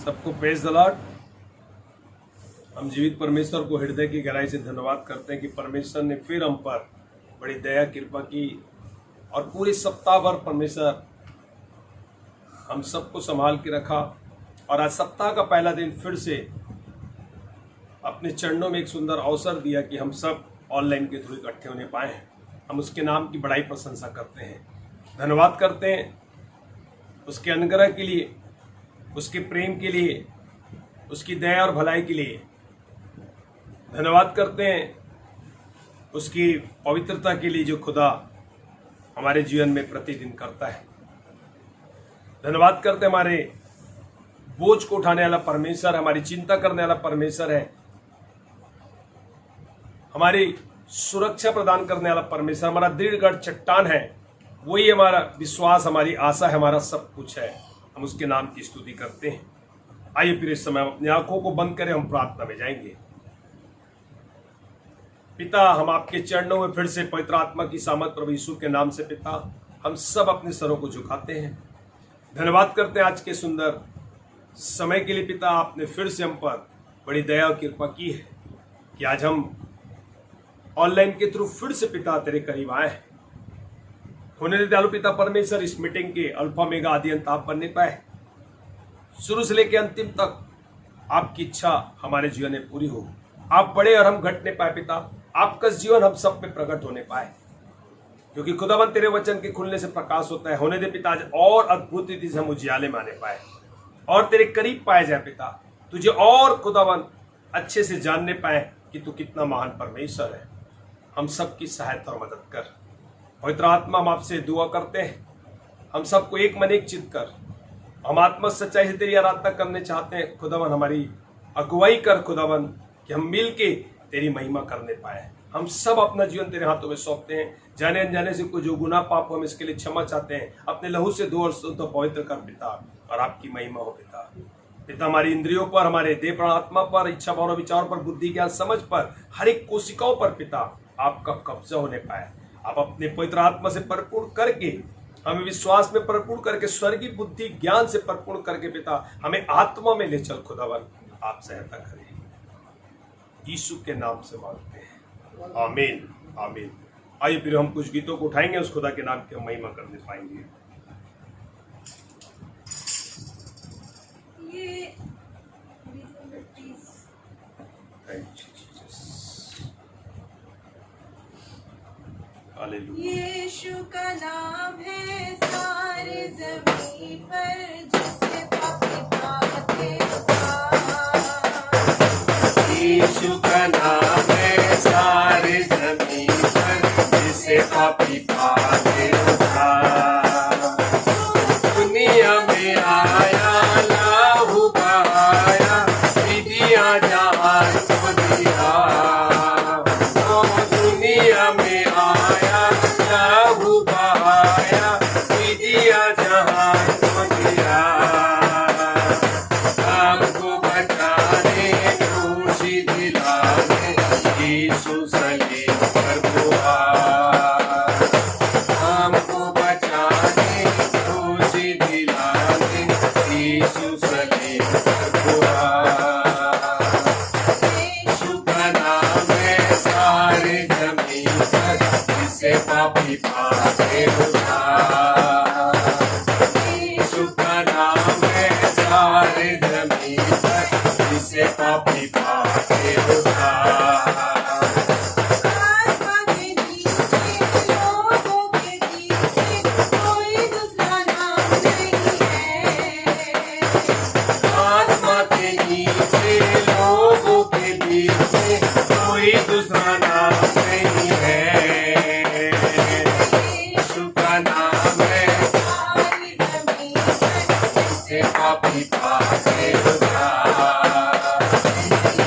सबको praise the Lord. हम जीवित परमेश्वर को हृदय की गहराई से धन्यवाद करते हैं कि परमेश्वर ने फिर हम पर बड़ी दया कृपा की और पूरे सप्ताह भर परमेश्वर हम सबको संभाल के रखा और आज सप्ताह का पहला दिन फिर से अपने चरणों में एक सुंदर अवसर दिया कि हम सब ऑनलाइन के थ्रू इकट्ठे होने पाए हैं। हम उसके नाम की बड़ाई प्रशंसा करते हैं, धन्यवाद करते हैं उसके अनुग्रह के लिए, उसके प्रेम के लिए, उसकी दया और भलाई के लिए। धन्यवाद करते हैं उसकी पवित्रता के लिए जो खुदा हमारे जीवन में प्रतिदिन करता है। धन्यवाद करते हैं हमारे बोझ को उठाने वाला परमेश्वर, हमारी चिंता करने वाला परमेश्वर है, हमारी सुरक्षा प्रदान करने वाला परमेश्वर, हमारा दृढ़ चट्टान है। वही हमारा विश्वास, हमारी आशा है, हमारा सब कुछ है। हम उसके नाम की स्तुति करते हैं। आइए फिर इस समय अपनी आंखों को बंद करें, हम प्रार्थना में जाएंगे। पिता, हम आपके चरणों में फिर से पवित्र आत्मा की सामर्थ प्रभु यीशु के नाम से पिता हम सब अपने सरों को झुकाते हैं। धन्यवाद करते हैं आज के सुंदर समय के लिए। पिता, आपने फिर से हम पर बड़ी दया और कृपा की है कि आज हम ऑनलाइन के थ्रू फिर से पिता तेरे करीब आए हैं। होने दे दयालु पिता परमेश्वर, इस मीटिंग के अल्फा मेगा आदि अंत आप बनने पाए, शुरू से लेकर अंतिम तक आपकी इच्छा हमारे जीवन में पूरी हो, आप बड़े और हम घटने पाए पिता, आपका जीवन हम सब में प्रकट होने पाए, क्योंकि खुदावन तेरे वचन के खुलने से प्रकाश होता है। होने दे पिता आज और अद्भुत रीति से हम उजियाले में आने पाए और तेरे करीब पाए जाए पिता, तुझे और खुदावन अच्छे से जानने पाए कि तू कितना महान परमेश्वर है। हम सबकी सहायता और मदद कर। पवित्र आत्मा, हम आपसे दुआ करते हैं, हम सबको एक मन एक चित्त कर, हम आत्मा सच्चाई से तेरी आराधना करने चाहते हैं। खुदावन हमारी अगुवाई कर खुदावन, कि हम मिल के तेरी महिमा करने पाए। हम सब अपना जीवन तेरे हाथों में सौंपते हैं। जाने अनजाने से कोई जो गुनाह पाप हो हम इसके लिए क्षमा चाहते हैं। अपने लहू से धो और शुद्ध पवित्र कर पिता, और आपकी महिमा हो पिता। पिता, हमारी इंद्रियों पर, हमारे देह प्राण आत्मा पर, इच्छा भावना विचार पर, बुद्धि ज्ञान समझ पर, हर एक कोशिकाओं पर पिता आपका कब्जा होने पाए। आप अपने पवित्र आत्मा से परिपूर्ण करके, हमें विश्वास में परिपूर्ण करके, स्वर्गीय बुद्धि ज्ञान से परिपूर्ण करके पिता हमें आत्मा में ले चल। खुदावन आप सहायता करें, यीशु के नाम से मांगते हैं, आमीन आमीन। आइए फिर हम कुछ गीतों को उठाएंगे, उस खुदा के नाम की हम महिमा करने पाएंगे। यीशु का नाम है सारे ज़मीन पर, जिससे पापी भागते उद्धार। यीशु का नाम है सारे ज़मीन पर, जिससे पापी भागते उद्धार। दुनिया में आया, लहू बहाया, विधियाँ जहान को दिया। दुनिया में आया, लहू बहाया, विधियाँ जहान को दिया। हमको बचाने, खुशी दिलाने, यीशु सलीब पर हुआ। हमको बचाने, खुशी दिलाने, यीशु सलीब पर हुआ। यीशु का नाम है सारे ज़मीन पर, जिससे पापी पाते उद्धार। यीशु का नाम है सारे ज़मीन पर, जिससे पापी पाते उद्धार। आसमान के नीचे, लोगों के नीचे, कोई दूसरा नाम नहीं है। आत्मा के नीचे, लोगों के नीचे, कोई दूसरा नाम नहीं है। यीशु का नाम है सारी ज़मीन पर, जिससे पापी पाते उद्धार।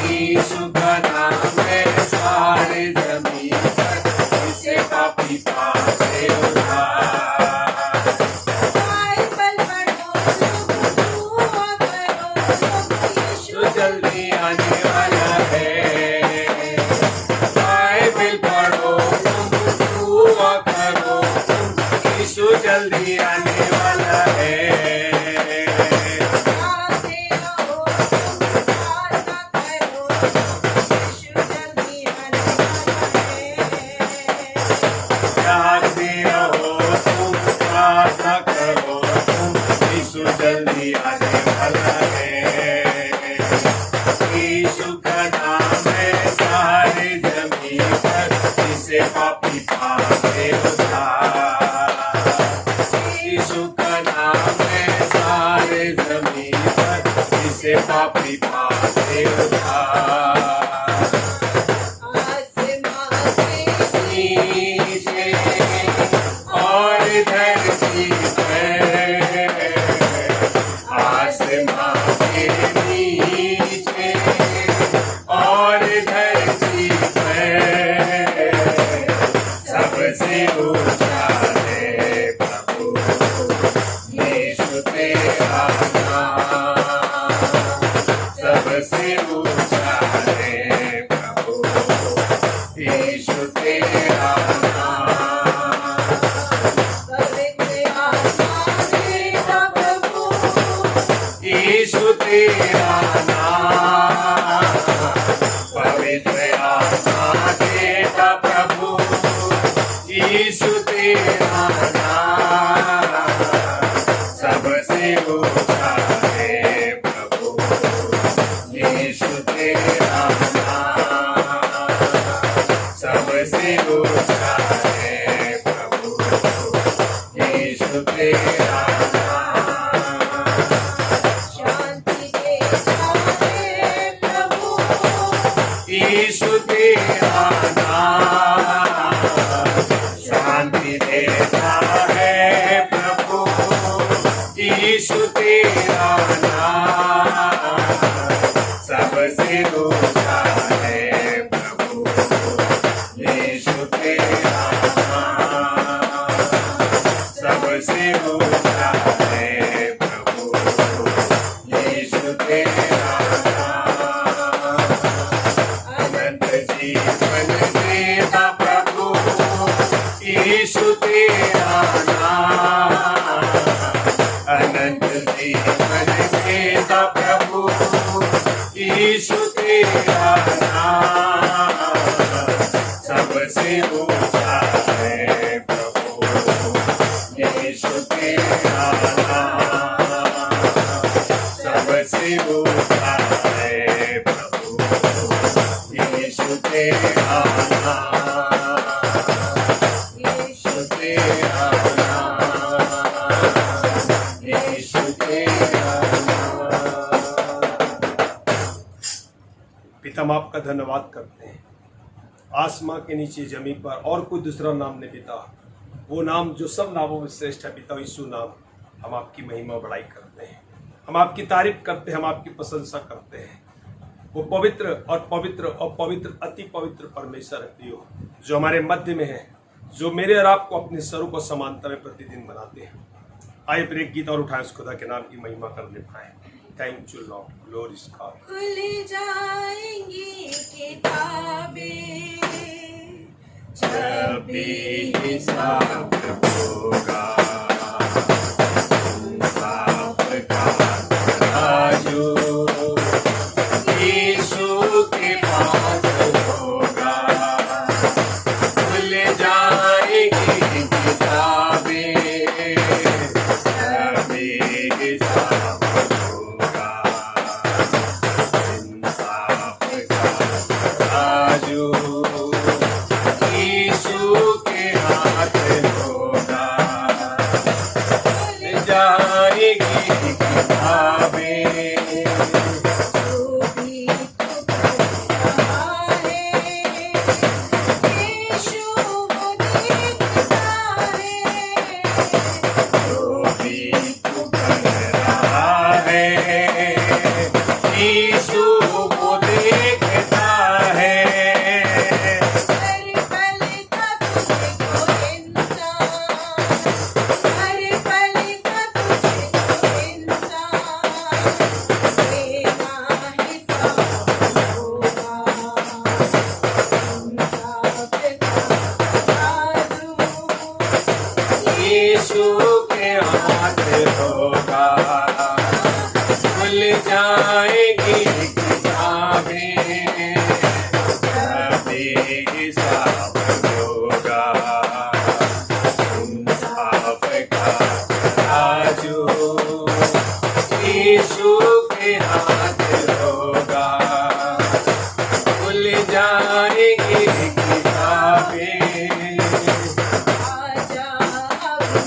यीशु का नाम है सारे ज़मीन पर, जिससे पापी पाते उद्धार। बाइबल पढ़ो लोग, दुआ करो लोग, यीशु तो जल्दी आने वाला है। बाइबल पढ़ो, दुआ करो, यीशु जल्दी आने वाला है। आते रहो भला है। यीशु का नाम है सारे जमीन पर, जिसे पापी पावे उद्धार। यीशु का नाम है सारे जमीन पर, जिसे पापी पावे उद्धार। आसमां से नीचे और धरती पर, आसमां के नीचे और धरती पर, सबसे ऊंचा है प्रभु यीशु तेरा नाम। सबसे ऊंचा है प्रभु यीशु तेरा नाम। पवित्र आत्मा देता प्रभु, यीशु तेरा नाम। पवित्र आत्मा देता प्रभु यीशु तेरा नाम। सबसे ऊंचा है प्रभु यीशु तेरा नाम। सबसे ऊंचा है प्रभु यीशु तेरा नाम। शांति देता है प्रभु, यीशु तेरा नाम। शांति देता है प्रभु यीशु तेरा नाम। सबसे ऊंचा है प्रभु यीशु तेरा नाम। सबसे ऊंचा है प्रभु यीशु तेरा नाम। अनंत जीवन देता प्रभु यीशु तेरा नाम। अनंत जीवन देता प्रभु यीशु तेरा नाम। सबसे ऊंचा है प्रभु यीशु तेरा नाम। सबसे ऊंचा है प्रभु यीशु तेरा नाम। यीशु तेरा नाम। यीशु तेरा नाम। पिता हम आपका धन्यवाद करते हैं। आसमां के नीचे जमीन पर और कोई दूसरा नाम नहीं पिता, वो नाम जो सब नामों में श्रेष्ठ है पिता, यीशु नाम। हम आपकी महिमा बढ़ाई करते हैं, हम आपकी तारीफ करते हैं, हम आपकी प्रशंसा करते हैं। वो पवित्र और पवित्र और पवित्र अति पवित्र परमेश्वर है प्रियो, जो हमारे मध्य में है, जो मेरे और आपको अपने स्वरूप को समानता में प्रतिदिन बनाते हैं। आइए फिर एक गीत और उठाएं, उस खुदा के नाम की महिमा करने पाए। Thank you Lord, glory is God. खुल जाएंगी किताबें जब भी हिसाब होगा, इंसाफ का तराजू यीशु के पास होगा। खुल जाएगी किताबें जब भी हिसाब होगा, इंसाफ का तराजू यीशु के हाथ होगा। खुल जाएगी किताबें जो भी तू करता है, यीशु वो देखता है। जो भी तू कर रहा है, यीशु वो देखता है। हर पल का तुझको इंसान, हर पल का तुझको इंसान देना हिसाब होगा। इंसाफ का तराजू यीशु के हाथ होगा। खुल जाएगी किताबें जब भी हिसाब होगा, इंसाफ का तराजू यीशु के हाथ होगा, खुल जाएगी किताबें। आजा अभी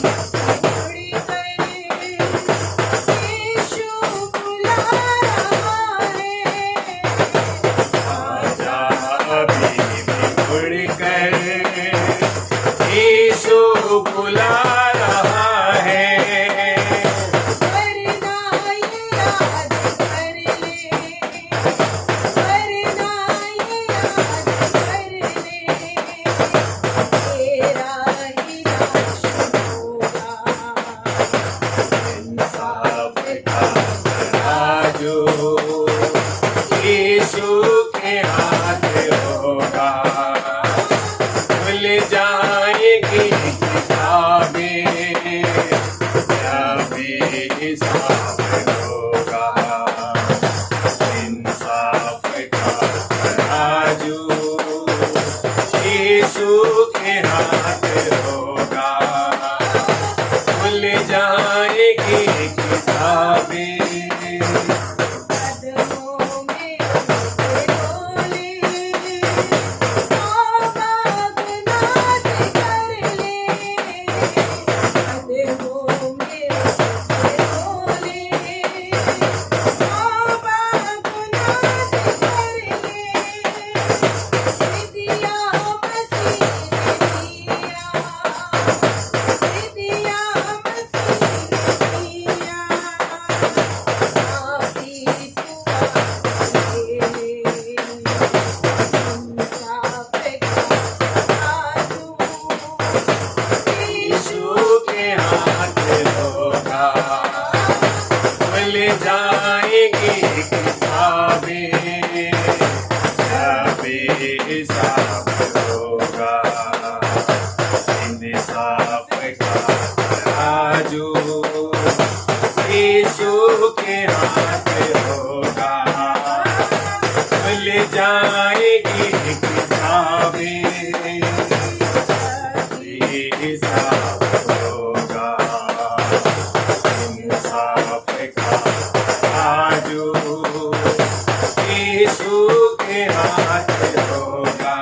मुड़ कर, यीशु बुला रहा है। आजा अभी मुड़ कर, यीशु बुला रहा है। वरना ये याद कर ले, वरना ये याद कर ले, तेरा ही नाश होगा। इंसाफ का तराजू यीशु के हाथ होगा, खुल जाएगी किताबें, जब हिसाब होगा। इंसाफ का तराजू यीशु के हाथ होगा, खुल जाएगी किताबें। कदमों में उसके डोले, तौबा गुनाह से कर ले। कदमों में उसके डोले, तौबा गुनाह से कर ले। विधिया मसीह ने दिया, विधिया मसीह ने दिया। माफी तू मांगे, इंसाफ का आजू, यीशु के हाथ होगा, खुल जाएगी किताबें, जब हिसाब होगा। इंसाफ का तराजू यीशु के हाथ होगा, खुल जाएगी किताबें, हिसाब होगा। इंसाफ का तराजू यीशु के हाथ होगा,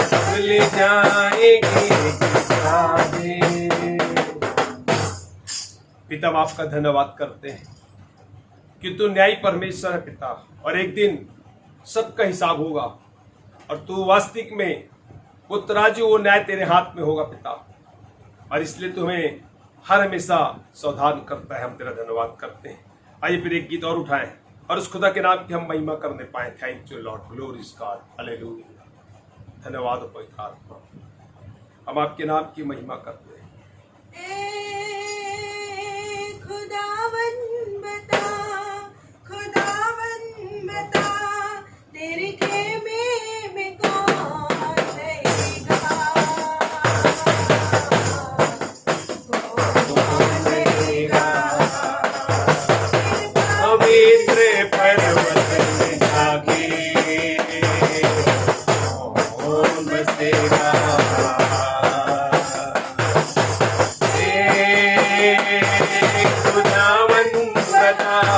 खुल जाएगी किताबें। पिता, हम आपका धन्यवाद करते हैं कि तू न्यायी परमेश्वर है पिता, और एक दिन सबका हिसाब होगा, और तू वास्तविक में वो तराजू, वो न्याय तेरे हाथ में होगा पिता, और इसलिए तुम्हें हर हमेशा सावधान करता है। हम तेरा धन्यवाद करते हैं। आइए फिर एक गीत और उठाएं और उस खुदा के नाम की हम महिमा करने पाए। Thank you Lord, glory God, hallelujah. धन्यवाद हो पवित्र आत्मा, हम आपके नाम की महिमा करते हैं। ए खुदावन बता, खुदावन बता, तेरे खेमे में कौन रहेगा? कौन रहेगा? पवित्र पर्वत में जाके कौन बसेगा? खुदावन बता,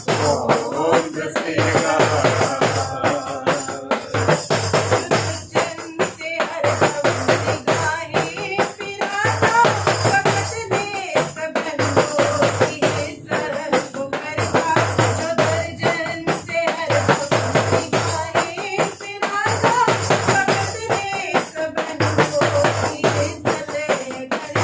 कौन बसेगा। दुर्जन से हरदम निगाहें फिराता, फकत नेक बंदों की इज्जत को करता। जो दुर्जन से हरदम निगाहें फिराता, फकत नेक बंदों की इज्जत करता।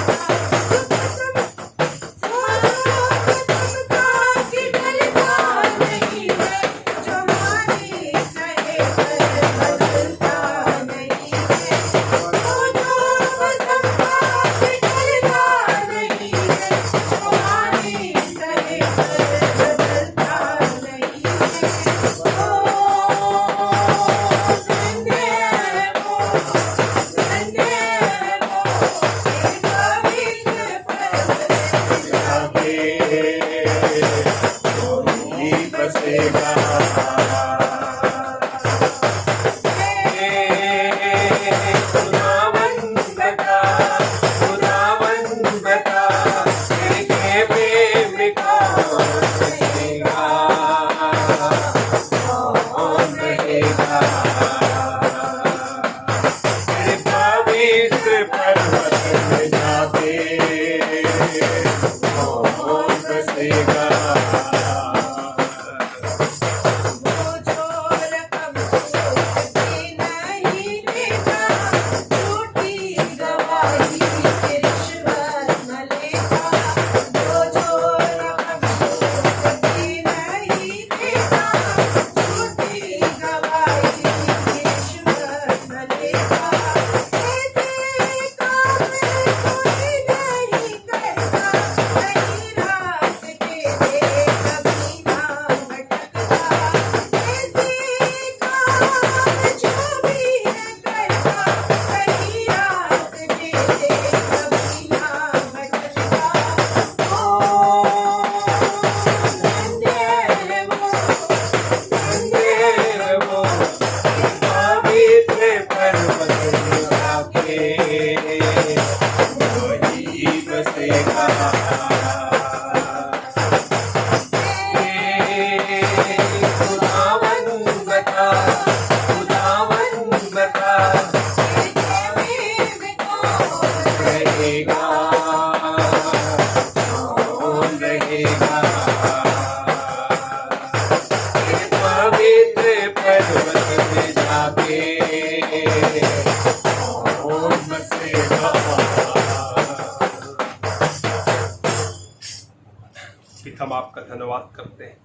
पिता हम आपका धन्यवाद करते हैं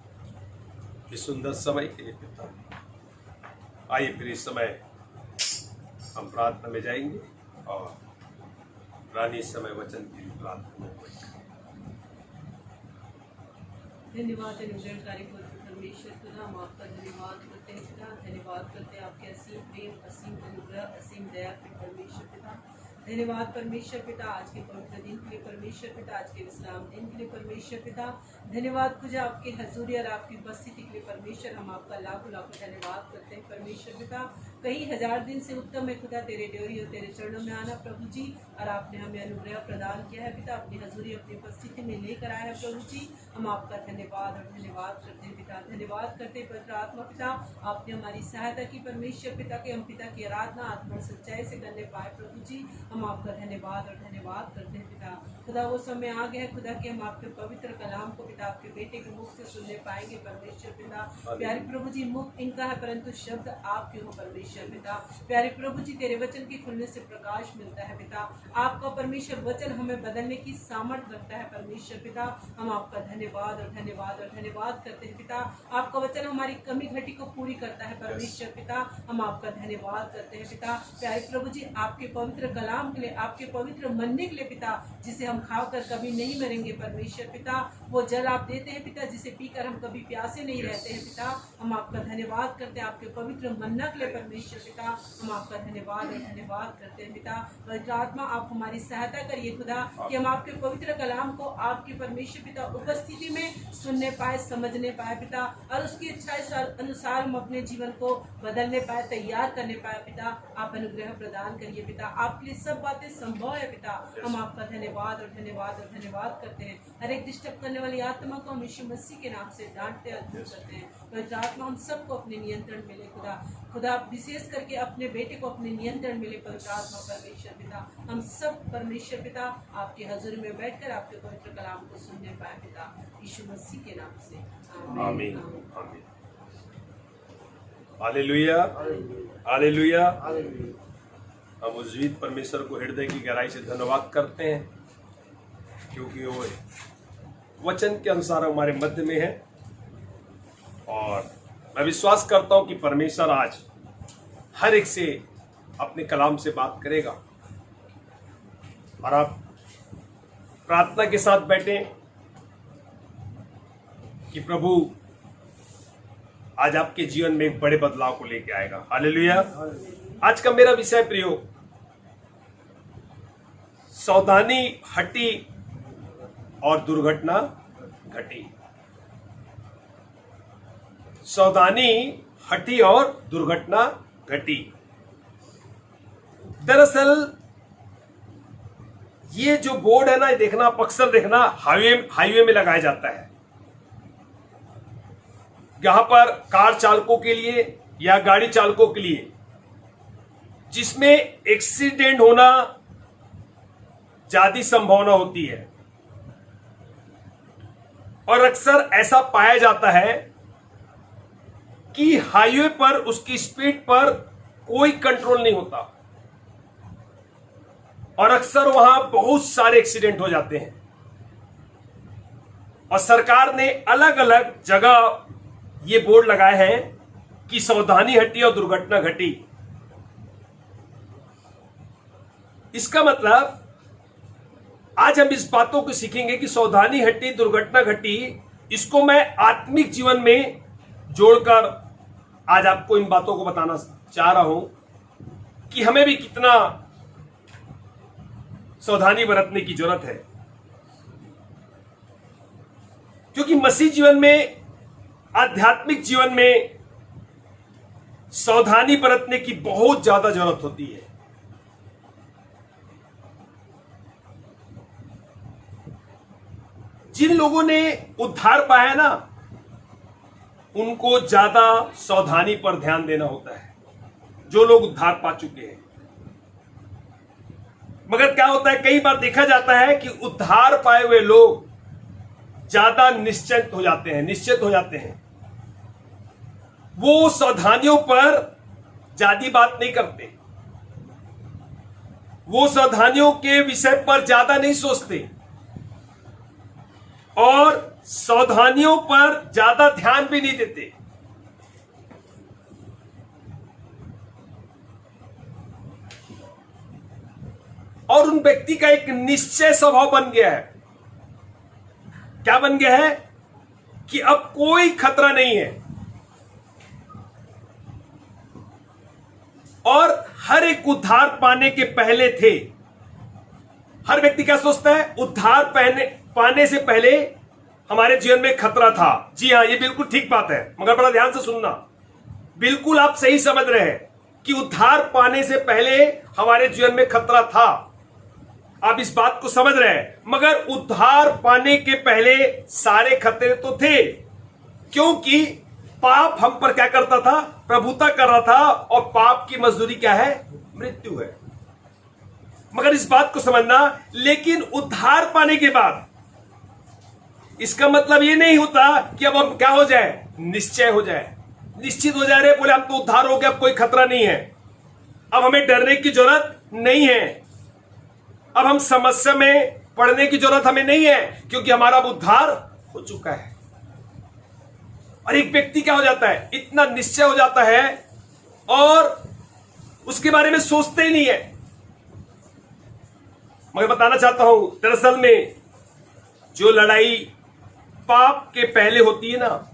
इस सुंदर समय के लिए पिता। आइए फिर इस समय हम प्रार्थना में जाएंगे और रानी समय वचन की प्रार्थना में धन्यवाद अनुग्रहकारी परमेश्वर खुदा, हम आपका धन्यवाद करते हैं पिता। धन्यवाद करते हैं आपके असीम प्रेम, असीम अनुग्रह, असीम दया के परमेश्वर पिता। धन्यवाद परमेश्वर पिता आज के पवित्र दिन के लिए परमेश्वर पिता, आज के विश्राम दिन के लिए परमेश्वर पिता। धन्यवाद खुदा आपके हजूरी और आपकी उपस्थिति के लिए परमेश्वर, हम आपका लाखों लाखों धन्यवाद करते हैं परमेश्वर पिता। कई हजार दिन से उत्तम है खुदा तेरे ड्योरी और तेरे चरणों में आना प्रभु जी, और आपने हमें अनुग्रह प्रदान किया है पिता, अपनी हजूरी अपनी उपस्थिति में लेकर आया है प्रभु जी। हम आपका धन्यवाद और धन्यवाद करते हैं पिता। धन्यवाद करते हैं पवित्र आत्मा पिता, आपने हमारी सहायता की परमेश्वर पिता के हम पिता की आराधना आत्मा सच्चाई से करने पाए प्रभु जी। हम आपका धन्यवाद और धन्यवाद करते हैं पिता। खुदा वो समय आ गया है खुदा कि हम आपके पवित्र कलाम को पिता आपके बेटे के मुख से सुनने पाएंगे परमेश्वर पिता। प्यारे प्रभु जी, मुख इनका है परंतु शब्द आपके हो परमेश्वर पिता। प्यारे प्रभु जी, तेरे वचन के खुलने से प्रकाश मिलता है पिता। आपका परमेश्वर वचन हमें बदलने की सामर्थ्य रखता है परमेश्वर पिता। हम आपका धन्यवाद और धन्यवाद और धन्यवाद करते हैं पिता। आपका वचन हमारी कमी घटी को पूरी करता है परमेश्वर पिता। हम आपका धन्यवाद करते हैं पिता। प्यारे प्रभु जी, आपके पवित्र कलाम के लिए, आपके पवित्र मनने के लिए पिता, जिसे हम खाकर कभी नहीं मरेंगे परमेश्वर पिता। वो जल आप देते हैं पिता, जिसे पीकर हम कभी प्यासे नहीं रहते हैं पिता। हम आपका धन्यवाद करते हैं आपके पवित्र मन्ना के लिए परमेश्वर पिता। हम आपका धन्यवाद और धन्यवाद करते हैं पिता। पवित्र आत्मा, आप हमारी सहायता करिए खुदा कि हम आपके पवित्र कलाम को आपके परमेश्वर पिता उपस्थिति में सुनने पाए, समझने पाए पिता, और उसकी इच्छा अनुसार हम अपने जीवन को बदलने पाए, तैयार करने पाए पिता। आप अनुग्रह प्रदान करिए पिता। आपके लिए सब बातें संभव है पिता। हम आपका धन्यवाद और धन्यवाद और धन्यवाद करते हैं। हर एक डिस्टर्ब करने करने वाली आत्मा को हम यीशु मसीह के नाम से डांटते और दूर करते हैं। पवित्र आत्मा हम सबको अपने नियंत्रण में ले खुदा। खुदा विशेष करके अपने बेटे को अपने नियंत्रण में ले पवित्र आत्मा परमेश्वर पिता। हम सब परमेश्वर पिता आपके हजूर में बैठकर आपके पवित्र कलाम को सुनने पाए पिता, यीशु मसीह के नाम से आमीन आमीन। Hallelujah hallelujah. हम उस जीवित परमेश्वर को हृदय की गहराई से धन्यवाद करते हैं, क्योंकि वो वचन के अनुसार हमारे मध्य में है। और मैं विश्वास करता हूं कि परमेश्वर आज हर एक से अपने कलाम से बात करेगा। और आप प्रार्थना के साथ बैठे कि प्रभु आज आपके जीवन में एक बड़े बदलाव को लेके आएगा। हालेलुया। आज का मेरा विषय प्रियो, सावधानी हटी और दुर्घटना घटी। सावधानी हटी और दुर्घटना घटी। दरअसल ये जो बोर्ड है ना, ये देखना, आप अक्सर देखना हाईवे में लगाया जाता है। यहां पर कार चालकों के लिए या गाड़ी चालकों के लिए, जिसमें एक्सीडेंट होना ज्यादा संभावना होती है। और अक्सर ऐसा पाया जाता है कि हाईवे पर उसकी स्पीड पर कोई कंट्रोल नहीं होता और अक्सर वहां बहुत सारे एक्सीडेंट हो जाते हैं। और सरकार ने अलग अलग जगह ये बोर्ड लगाए हैं कि सावधानी हटी और दुर्घटना घटी। इसका मतलब आज हम इस बातों को सीखेंगे कि सावधानी हटी दुर्घटना घटी। इसको मैं आत्मिक जीवन में जोड़कर आज आपको इन बातों को बताना चाह रहा हूं कि हमें भी कितना सावधानी बरतने की जरूरत है। क्योंकि मसीह जीवन में, आध्यात्मिक जीवन में सावधानी बरतने की बहुत ज्यादा जरूरत होती है। जिन लोगों ने उद्धार पाया ना, उनको ज्यादा सावधानी पर ध्यान देना होता है, जो लोग उद्धार पा चुके हैं। मगर क्या होता है, कई बार देखा जाता है कि उद्धार पाए हुए लोग ज्यादा निश्चित हो जाते हैं। वो सावधानियों पर ज्यादा बात नहीं करते, वो सावधानियों के विषय पर ज्यादा नहीं सोचते और सावधानियों पर ज्यादा ध्यान भी नहीं देते। और उन व्यक्ति का एक निश्चय स्वभाव बन गया है। क्या बन गया है कि अब कोई खतरा नहीं है। और हर एक उद्धार पाने के पहले थे। हर व्यक्ति क्या सोचता है, उद्धार पाने से पहले हमारे जीवन में खतरा था। जी हां, ये बिल्कुल ठीक बात है, मगर बड़ा ध्यान से सुनना। बिल्कुल आप सही समझ रहे हैं कि उद्धार पाने से पहले हमारे जीवन में खतरा था। आप इस बात को समझ रहे हैं, मगर उद्धार पाने के पहले सारे खतरे तो थे, क्योंकि पाप हम पर क्या करता था, प्रभुता कर रहा था। और पाप की मजदूरी क्या है, मृत्यु है। मगर इस बात को समझना, लेकिन उद्धार पाने के बाद इसका मतलब ये नहीं होता कि अब हम क्या हो जाए, निश्चय हो जाए, निश्चित हो जाए। रे बोले हम तो उद्धार हो गया, अब कोई खतरा नहीं है, अब हमें डरने की जरूरत नहीं है, अब हम समस्या में पड़ने की जरूरत हमें नहीं है, क्योंकि हमारा उद्धार हो चुका है। और एक व्यक्ति क्या हो जाता है, इतना निश्चय हो जाता है और उसके बारे में सोचते ही नहीं है। मैं बताना चाहता हूं, दरअसल में जो लड़ाई पाप के पहले होती है ना,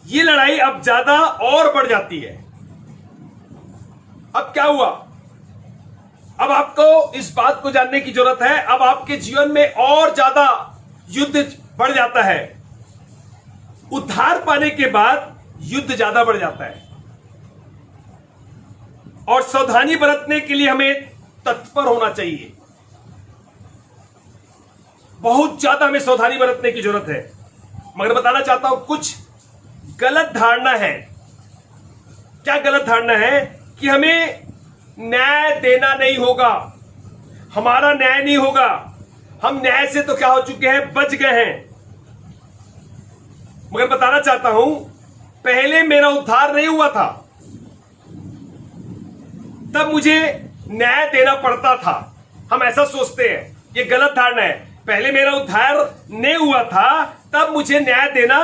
ये लड़ाई अब ज्यादा और बढ़ जाती है। अब क्या हुआ, अब आपको इस बात को जानने की जरूरत है, अब आपके जीवन में और ज्यादा युद्ध बढ़ जाता है। उद्धार पाने के बाद युद्ध ज्यादा बढ़ जाता है और सावधानी बरतने के लिए हमें तत्पर होना चाहिए। बहुत ज्यादा हमें सावधानी बरतने की जरूरत है। मगर बताना चाहता हूं कुछ गलत धारणा है। क्या गलत धारणा है? कि हमें न्याय देना नहीं होगा, हमारा न्याय नहीं होगा, हम न्याय से तो क्या हो चुके हैं, बच गए हैं। मगर बताना चाहता हूं पहले मेरा उद्धार नहीं हुआ था, तब मुझे न्याय देना पड़ता था। हम ऐसा सोचते हैं, ये गलत धारणा है। पहले मेरा उद्धार नहीं हुआ था, तब मुझे न्याय देना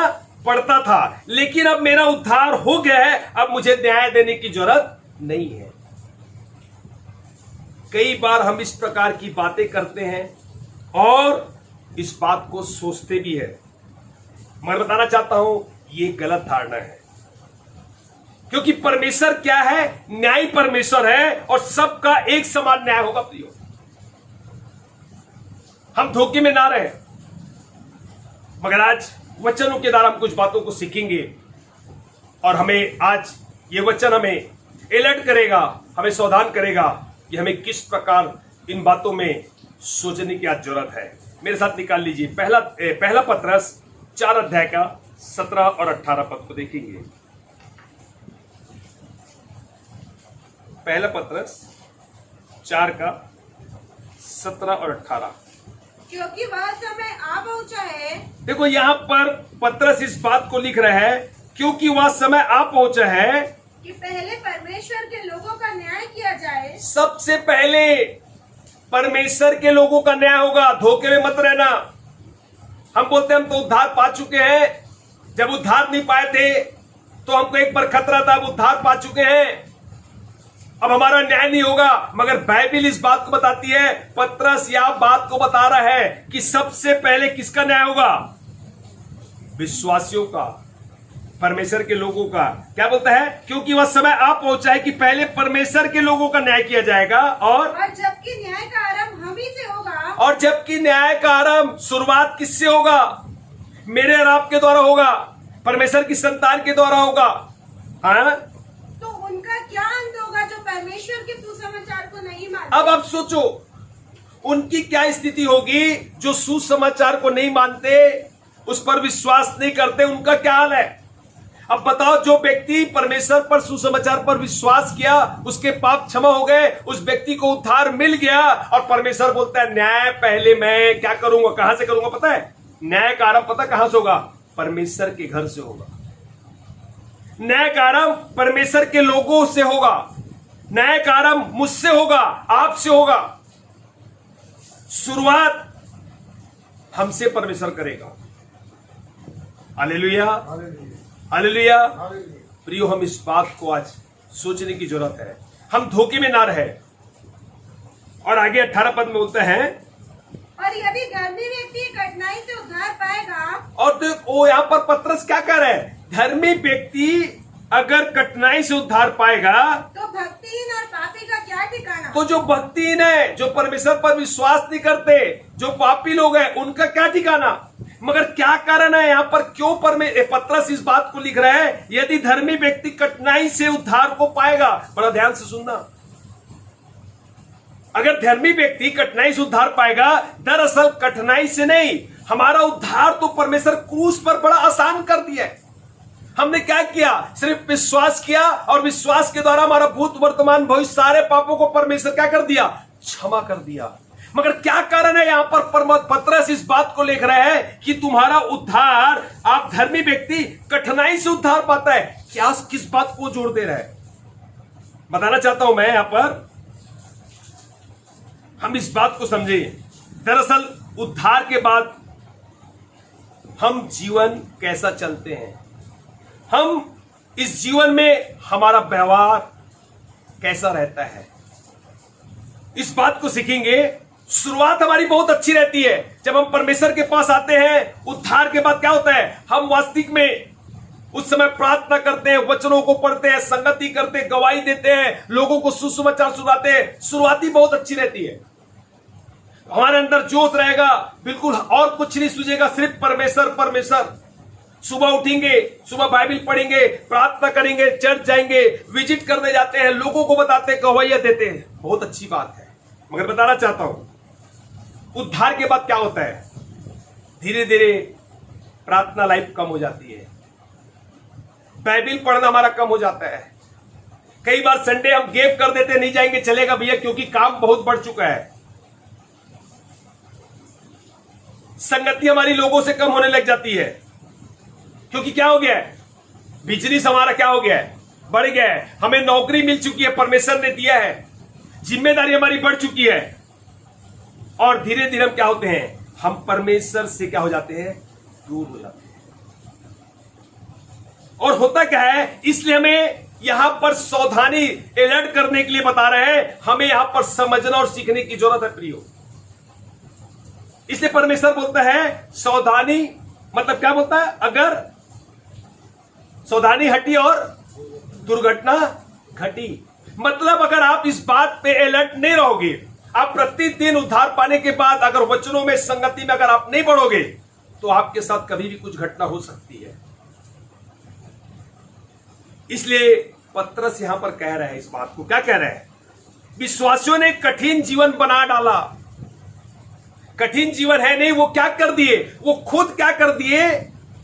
पड़ता था, लेकिन अब मेरा उद्धार हो गया है, अब मुझे न्याय देने की जरूरत नहीं है। कई बार हम इस प्रकार की बातें करते हैं और इस बात को सोचते भी है। मैं बताना चाहता हूं ये गलत धारणा है, क्योंकि परमेश्वर क्या है, न्यायी परमेश्वर है और सबका एक समान न्याय होगा। प्रियो, हम धोखे में ना रहे। मगर आज वचनों के द्वारा हम कुछ बातों को सीखेंगे और हमें आज ये वचन हमें अलर्ट करेगा, हमें सावधान करेगा कि हमें किस प्रकार इन बातों में सोचने की आज जरूरत है। मेरे साथ निकाल लीजिए पहला पत्रस 4 अध्याय का 17 और 18 पद को देखेंगे। पहला पत्रस 4 का 17 और 18। क्योंकि वह समय आ पहुंचा है। देखो यहां पर पत्रस इस बात को लिख रहा है, क्योंकि वह समय आ पहुंचा है कि पहले परमेश्वर के लोगों का न्याय किया जाए। सबसे पहले परमेश्वर के लोगों का न्याय होगा। धोखे में मत रहना। हम बोलते हैं हम तो उद्धार पा चुके हैं, जब उद्धार नहीं पाए थे तो हमको एक बार खतरा था, अब उद्धार पा चुके हैं, अब हमारा न्याय नहीं होगा। मगर बाइबिल इस बात को बताती है, पत्रस यह बात को बता रहा है कि सबसे पहले किसका न्याय होगा? विश्वासियों का, परमेश्वर के लोगों का। क्या बोलता है? क्योंकि वह समय आ पहुंचा है कि पहले परमेश्वर के लोगों का न्याय किया जाएगा और जबकि न्याय का आरंभ हम ही से होगा। और जबकि न्याय का आरंभ, शुरुआत किससे होगा? मेरे और आपके द्वारा होगा, परमेश्वर की संतान के द्वारा होगा। हाँ, तो उनका क्या अंत होगा जो परमेश्वर के सुसमाचार को नहीं मानते? अब आप सोचो उनकी क्या स्थिति होगी जो सुसमाचार को नहीं मानते, उस पर विश्वास नहीं करते, उनका क्या हाल है? अब बताओ, जो व्यक्ति परमेश्वर पर, सुसमाचार पर विश्वास किया, उसके पाप क्षमा हो गए, उस व्यक्ति को उद्धार मिल गया और परमेश्वर बोलता है न्याय पहले मैं क्या करूंगा, कहां से करूंगा? पता है न्याय का आरंभ पता कहां से होगा? परमेश्वर के घर से होगा। न्याय का आरंभ परमेश्वर के लोगों से होगा। न्याय का आरंभ मुझसे होगा, आपसे होगा। शुरुआत हमसे परमेश्वर करेगा। Hallelujah, hallelujah. प्रियो, हम इस बात को आज सोचने की जरूरत है, हम धोखे में ना रहे। और आगे 18 पद में बोलते हैं, और यदि धर्मी व्यक्ति कठिनाई से उद्धार पाएगा। और तो यहाँ पर पत्रस क्या कर रहे हैं? धर्मी व्यक्ति अगर कठिनाई से उद्धार पाएगा तो भक्तिहीन और पापी का क्या ठिकाना? तो जो भक्तिहीन है, जो परमेश्वर पर विश्वास नहीं करते, जो पापी लोग हैं, उनका क्या ठिकाना? मगर क्या कारण है यहाँ पर, क्यों पत्रस इस बात को लिख रहा है? यदि धर्मी व्यक्ति कठिनाई से उद्धार को पाएगा। बड़ा ध्यान से सुनना, अगर धर्मी व्यक्ति कठिनाई से उद्धार पाएगा, दरअसल कठिनाई से नहीं, हमारा उद्धार तो परमेश्वर क्रूस पर बड़ा आसान कर दिया है। हमने क्या किया? सिर्फ विश्वास किया और विश्वास के द्वारा हमारा भूत, वर्तमान, भविष्य सारे पापों को परमेश्वर क्या कर दिया? क्षमा कर दिया। मगर क्या कारण है यहाँ पर पत्रस इस बात को लिख रहा है कि तुम्हारा उद्धार, आप धर्मी व्यक्ति कठिनाई से उद्धार पाता है। क्या, किस बात को जोड़ दे रहा है? बताना चाहता हूं मैं यहाँ पर, हम इस बात को समझे। दरअसल उद्धार के बाद हम जीवन कैसा चलते हैं, हम इस जीवन में हमारा व्यवहार कैसा रहता है, इस बात को सीखेंगे। शुरुआत हमारी बहुत अच्छी रहती है। जब हम परमेश्वर के पास आते हैं, उद्धार के बाद क्या होता है? हम वास्तविक में उस समय प्रार्थना करते हैं, वचनों को पढ़ते हैं, संगति करते हैं, गवाही देते हैं, लोगों को सुसमाचार सुनाते हैं। शुरुआती बहुत अच्छी रहती है, हमारे अंदर जोश रहेगा, बिल्कुल और कुछ नहीं सूझेगा, सिर्फ परमेश्वर परमेश्वर। सुबह उठेंगे, सुबह बाइबल पढ़ेंगे, प्रार्थना करेंगे, चर्च जाएंगे, विजिट करने जाते हैं, लोगों को बताते हैं, गवाहियां देते हैं, बहुत अच्छी बात है। मगर बताना चाहता हूं, उद्धार के बाद क्या होता है? धीरे धीरे प्रार्थना लाइफ कम हो जाती है, बाइबिल पढ़ना हमारा कम हो जाता है। कई बार संडे हम गैप कर देते, नहीं जाएंगे चलेगा भैया क्योंकि काम बहुत बढ़ चुका है। संगति हमारी लोगों से कम होने लग जाती है क्योंकि क्या हो गया है, बिजनेस हमारा क्या हो गया है, बढ़ गया है। हमें नौकरी मिल चुकी है, परमेश्वर ने दिया है, जिम्मेदारी हमारी बढ़ चुकी है और धीरे धीरे हम क्या होते हैं, हम परमेश्वर से क्या हो जाते हैं, दूर हो जाते हैं। और होता क्या है, इसलिए हमें यहां पर सावधानी अलर्ट करने के लिए बता रहे हैं, हमें यहां पर समझना और सीखने की जरूरत है प्रियो। इसलिए परमेश्वर बोलता है सावधानी, मतलब क्या बोलता है, अगर सावधानी हटी और दुर्घटना घटी, मतलब अगर आप इस बात पे अलर्ट नहीं रहोगे, आप प्रतिदिन उद्धार पाने के बाद अगर वचनों में, संगति में अगर आप नहीं बढ़ोगे तो आपके साथ कभी भी कुछ घटना हो सकती है। इसलिए पतरस यहां पर कह रहे हैं इस बात को, क्या कह रहे हैं, विश्वासियों ने कठिन जीवन बना डाला। कठिन जीवन है नहीं, वो क्या कर दिए, वो खुद क्या कर दिए,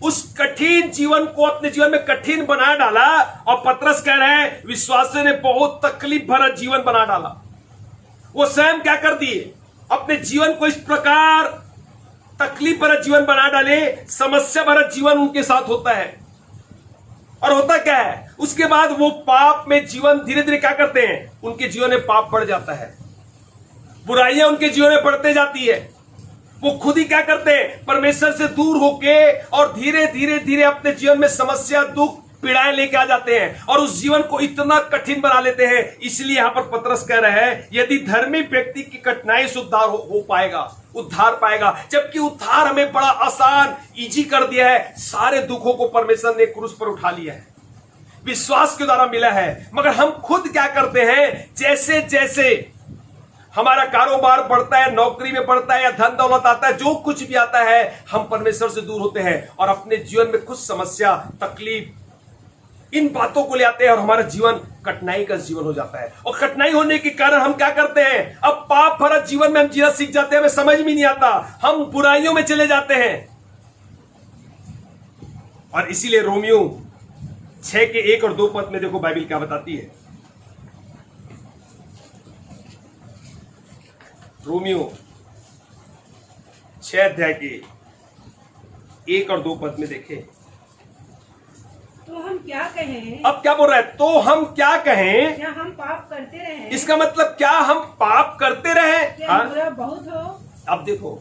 उस कठिन जीवन को अपने जीवन में कठिन बना डाला। और पतरस कह रहे हैं विश्वासियों ने बहुत तकलीफ भरा जीवन बना डाला। वो स्वयं क्या कर दिए, अपने जीवन को इस प्रकार तकलीफ भरा जीवन बना डाले, समस्या भरा जीवन उनके साथ होता है। और होता क्या है, उसके बाद वो पाप में जीवन धीरे धीरे क्या करते हैं, उनके जीवन में पाप बढ़ जाता है, बुराइयां उनके जीवन में बढ़ते जाती है। वो खुद ही क्या करते हैं, परमेश्वर से दूर होके और धीरे धीरे धीरे अपने जीवन में समस्या, दुख, पीड़ाएं लेके आ जाते हैं और उस जीवन को इतना कठिन बना लेते हैं। इसलिए यहां पर पतरस कह रहे हैं यदि धर्मी व्यक्ति की कठिनाई से उद्धार हो पाएगा, उद्धार पाएगा, जबकि उद्धार हमें बड़ा आसान, इजी कर दिया है। सारे दुखों को परमेश्वर ने क्रूस पर उठा लिया है, विश्वास के द्वारा मिला है। मगर हम खुद क्या करते हैं, जैसे जैसे हमारा कारोबार बढ़ता है, नौकरी में बढ़ता है या धन दौलत आता है, जो कुछ भी आता है, हम परमेश्वर से दूर होते हैं और अपने जीवन में कुछ समस्या, तकलीफ, इन बातों को ले आते हैं और हमारा जीवन कठिनाई का जीवन हो जाता है। और कठिनाई होने के कारण हम क्या करते हैं, अब पाप भरा जीवन में हम जीना सीख जाते हैं, हमें समझ में नहीं आता, हम बुराइयों में चले जाते हैं। और इसीलिए रोमियो 6 के 1 और 2 पद में देखो बाइबिल क्या बताती है। रोमियो 6 अध्याय के 1 और 2 पद में देखें, तो हम क्या कहें, अब क्या बोल रहा है, तो हम क्या कहें, क्या हम पाप करते रहे, इसका मतलब क्या हम पाप करते रहे, क्या बुरा बहुत हो। अब देखो,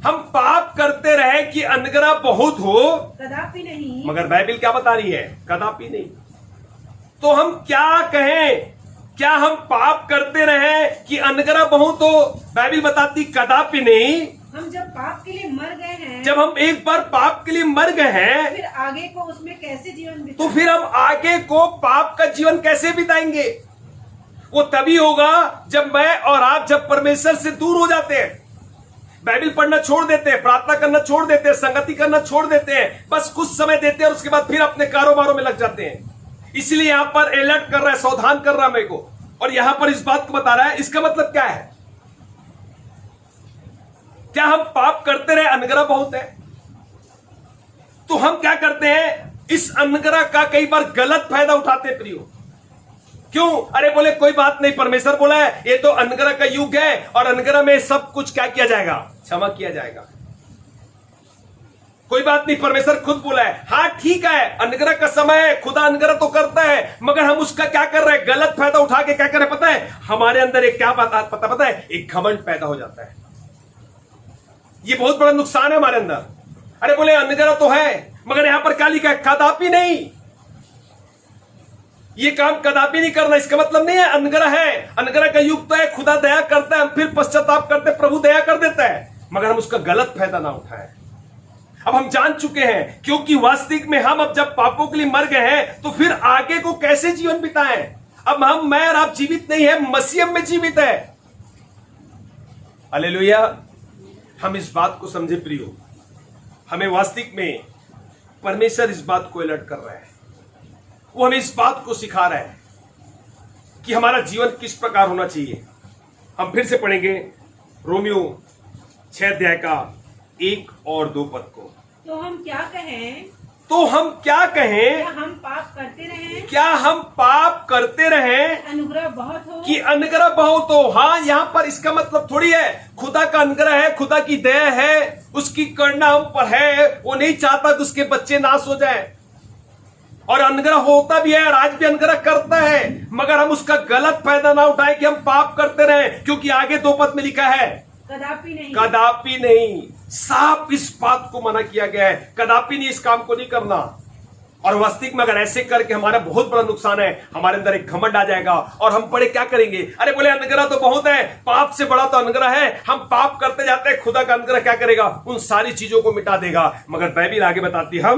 हम पाप करते रहे कि अनगरा बहुत हो, कदापि नहीं। मगर बाइबिल क्या बता रही है, कदापि नहीं। तो हम क्या कहें, क्या हम पाप करते रहे कि अनगरा बहुत हो, बाइबिल बताती कदापि नहीं। हम जब पाप के लिए मर गए हैं, जब हम एक बार पाप के लिए मर गए हैं, फिर आगे को उसमें कैसे जीवन बिताएं? तो फिर हम आगे को पाप का जीवन कैसे बिताएंगे? वो तभी होगा जब मैं और आप, जब परमेश्वर से दूर हो जाते हैं, बाइबिल पढ़ना छोड़ देते हैं, प्रार्थना करना छोड़ देते हैं, संगति करना छोड़ देते हैं, बस कुछ समय देते हैं और उसके बाद फिर अपने कारोबारों में लग जाते हैं। इसलिए यहां पर अलर्ट कर रहा है, सावधान कर रहा है मेरे को, और यहां पर इस बात को बता रहा है। इसका मतलब क्या है, क्या हम पाप करते रहे, अनगरा बहुत है, तो हम क्या करते हैं, इस अनगरा का कई बार गलत फायदा उठाते हैं प्रियो। क्यों? अरे बोले कोई बात नहीं, परमेश्वर बोला है ये तो अनगरा का युग है और अनगरा में सब कुछ क्या किया जाएगा, क्षमा किया जाएगा। कोई बात नहीं, परमेश्वर खुद बोला है, हाँ ठीक है, अनगरा का समय है, खुदा अनगरा तो करता है, मगर हम उसका क्या कर रहे हैं, गलत फायदा उठा के क्या कर रहे हैं, पता है हमारे अंदर एक क्या पता है, एक घमंड पैदा हो जाता है। ये बहुत बड़ा नुकसान है हमारे अंदर। अरे बोले अनगरा तो है, मगर यहां पर क्या लिखा है, कदापि नहीं, ये काम कदापि नहीं करना। इसका मतलब नहीं है अनगरा है, अनगरा का युग तो है, खुदा दया करता है, हम फिर पश्चाताप करते, प्रभु दया कर देता है, मगर हम उसका गलत फायदा ना उठाएं। अब हम जान चुके हैं, क्योंकि वास्तविक में हम अब जब पापों के लिए मर गए हैं, तो फिर आगे को कैसे जीवन बिताएं। अब मैं और आप जीवित नहीं है, मसीह में जीवित है। हालेलुया। हम इस बात को समझे प्रियो, हमें वास्तविक में परमेश्वर इस बात को अलर्ट कर रहा है, वो हमें इस बात को सिखा रहा है कि हमारा जीवन किस प्रकार होना चाहिए। हम फिर से पढ़ेंगे रोमियो 6 अध्याय का 1 और 2 पद को। तो हम क्या कहें? तो हम क्या कहें? क्या हम पाप करते रहें? क्या हम पाप करते रहें अनुग्रह बहुत हो कि अनुग्रह बहुत हो? हाँ, यहाँ पर इसका मतलब थोड़ी है खुदा का अनुग्रह है, खुदा की दया है, उसकी करुणा हम पर है। वो नहीं चाहता कि उसके बच्चे नाश हो जाएं। और अनुग्रह होता भी है और आज भी अनुग्रह करता है, मगर हम उसका गलत फायदा ना उठाएं कि हम पाप करते रहें, क्योंकि आगे 2 पद में लिखा है कदापि नहीं। कदापि नहीं। साफ इस बात को मना किया गया है, कदापि नहीं, इस काम को नहीं करना। और वास्तविक में अगर ऐसे करके हमारा बहुत बड़ा नुकसान है, हमारे अंदर एक घमंड आ जाएगा और हम बड़े क्या करेंगे? अरे बोले अनुग्रह तो बहुत है, पाप से बड़ा तो अनुग्रह है, हम पाप करते जाते हैं, खुदा का अनुग्रह क्या करेगा? उन सारी चीजों को मिटा देगा। मगर बाइबिल आगे बताती है